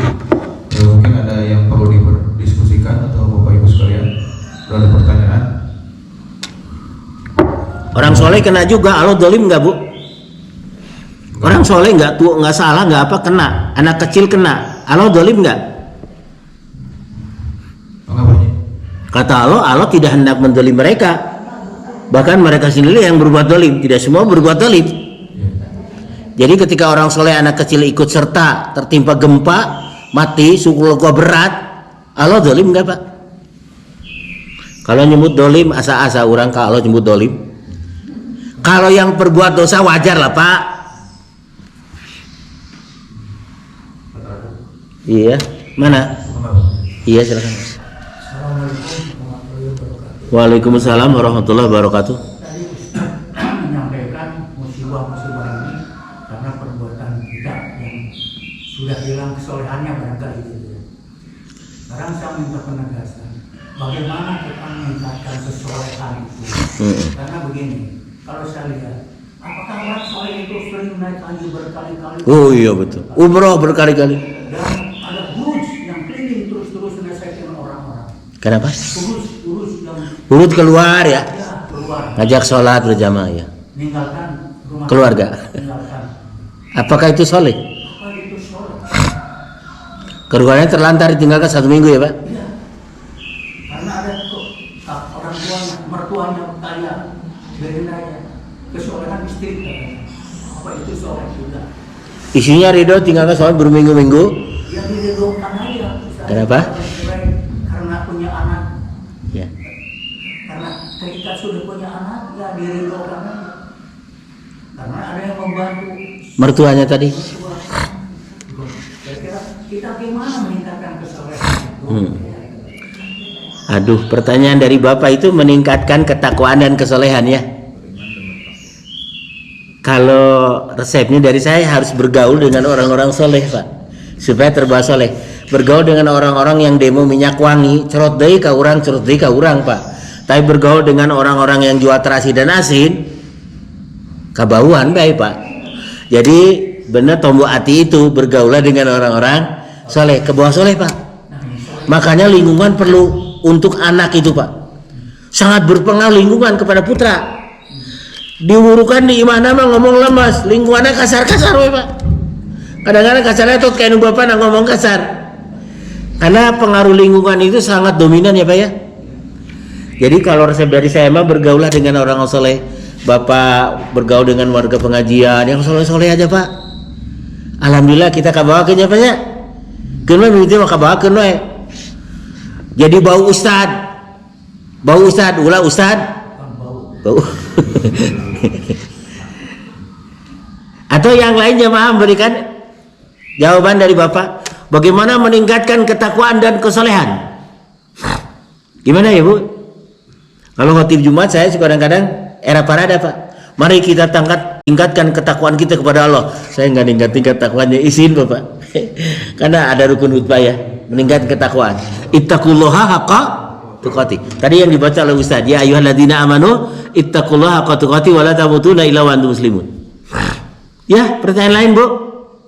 Mungkin ada yang perlu didiskusikan atau Bapak Ibu sekalian ada pertanyaan? Orang soleh kena juga, Allah dolim nggak Bu? Orang soleh nggak tuh nggak salah nggak apa kena, anak kecil kena, Allah dolim nggak? Kata Allah tidak hendak mendolim mereka, bahkan mereka sendiri yang berbuat dolim, tidak semua berbuat dolim. Jadi ketika orang soleh anak kecil ikut serta tertimpa gempa mati suku luka berat, Allah dolim nggak Pak? Kalau nyebut dolim asa-asa orang kalau nyebut dolim. Kalau yang berbuat dosa wajar lah Pak. Iya, mana? Iya silakan. Waalaikumsalam warahmatullahi wabarakatuh. Tadi Ustaz menyampaikan musibah-musibah ini karena perbuatan kita yang sudah hilang kesolehannya barangkali gitu. Sekarang saya minta penegasan, bagaimana kita meningkatkan kesolehan itu? Karena begini, kalau saya lihat, apakah orang soleh itu sering naik haji berkali-kali? Oh iya betul. Umroh berkali-kali. Dan ada gurus yang keliling terus-terus menyelesaikan orang-orang. Kenapa? Gurus yang Urut keluar ya. keluar, Ngajak sholat berjamaah ya. meninggalkan rumah Keluarga. meninggalkan. Apakah itu soleh? Apa itu soleh? Keluarganya terlantar ditinggalkan 1 minggu ya Pak? Iya. Karena ada orang tuanya, mertuanya kaya, berenaya, kesolehan istri katanya. Apa itu soleh juga? Isinya ridho tinggalkan sholat berminggu-minggu. Ya diridhokan aja. Kenapa? Karena punya anak. Ya. Karena ketika sudah punya anak, ya diridhokan aja. Karena ada yang membantu. Mertuanya tadi. Kira-kira kita gimana meningkatkan kesolehan itu? Aduh, pertanyaan dari Bapak itu meningkatkan ketakwaan dan kesolehan ya. Kalau resepnya dari saya harus bergaul dengan orang-orang soleh Pak, supaya terbawa soleh. bergaul dengan orang-orang yang demo minyak wangi, cerot deui ka urang, Pak. Tapi bergaul dengan orang-orang yang jual terasi dan asin, kabauan bae, Pak. Jadi benar tombok hati itu bergaulah dengan orang-orang soleh, ke bawah soleh, Pak. Makanya lingkungan perlu untuk anak itu, Pak. Sangat berpengaruh lingkungan kepada putra. Diurukan di imana mah ngomong lemas, lingkungannya kasar-kasar we, Pak. Kadang-kadang kasarnya tuh kayak bapak nak ngomong kasar. Karena pengaruh lingkungan itu sangat dominan ya, Pak ya. Jadi kalau resep dari saya mah bergaulah dengan orang soleh. Bapak bergaul dengan warga pengajian yang soleh-soleh aja, Pak. Alhamdulillah kita kabawakeun ya, Pak ya. Keun mah mimiti mah kabawakeun we. Jadi bau ustad. Ulah ustad. Bau. Atau yang lain jemaah memberikan jawaban dari Bapak, bagaimana meningkatkan ketakwaan dan kesolehan? Gimana ya, Bu? Kalau khotib Jumat saya kadang-kadang era parada, Pak. Mari kita tingkatkan ketakwaan kita kepada Allah. Saya nggak tingkat takwanya, izin Bapak. Karena ada rukun khutbah ya, meningkatkan ketakwaan. Ittaqullaha haqqa tuqati. Tadi yang dibaca oleh Ustaz, ya ayyuhalladzina amanu ittaqullaha haqqa tuqati wa la tamutunna illa wa antum muslimun. Ya, pertanyaan lain, Bu?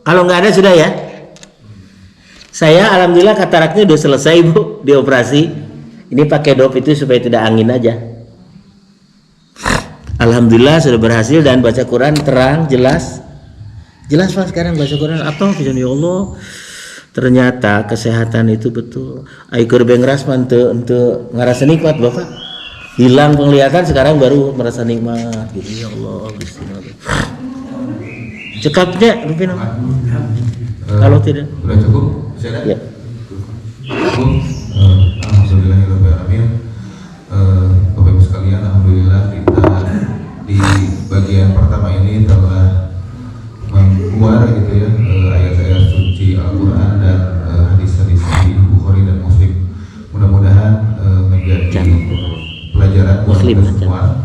Kalau nggak ada sudah ya. Saya alhamdulillah kataraknya udah selesai, Bu, dioperasi. Ini pakai dop itu supaya tidak angin aja. Alhamdulillah sudah berhasil dan baca Quran terang, jelas. Jelas, Pak, sekarang baca Quran atau ya Allah. Ternyata kesehatan itu betul. Aikur bengras manteu untuk ngerasa nikmat, Bapak. Hilang penglihatan sekarang baru merasa nikmat gitu. Ya Allah, bismillah. Cekapnya Rupin. Kalau tidak. Sudah cukup? Saya Ya. Cukup. Alhamdulillahirobbilalamin. Bapak Ibu sekalian, alhamdulillah kita di bagian pertama ini telah membuat gitu ya ayat-ayat suci Al-Quran dan hadis-hadis di Bukhari dan Muslim. Mudah-mudahan menjadi pelajaran buat kita semua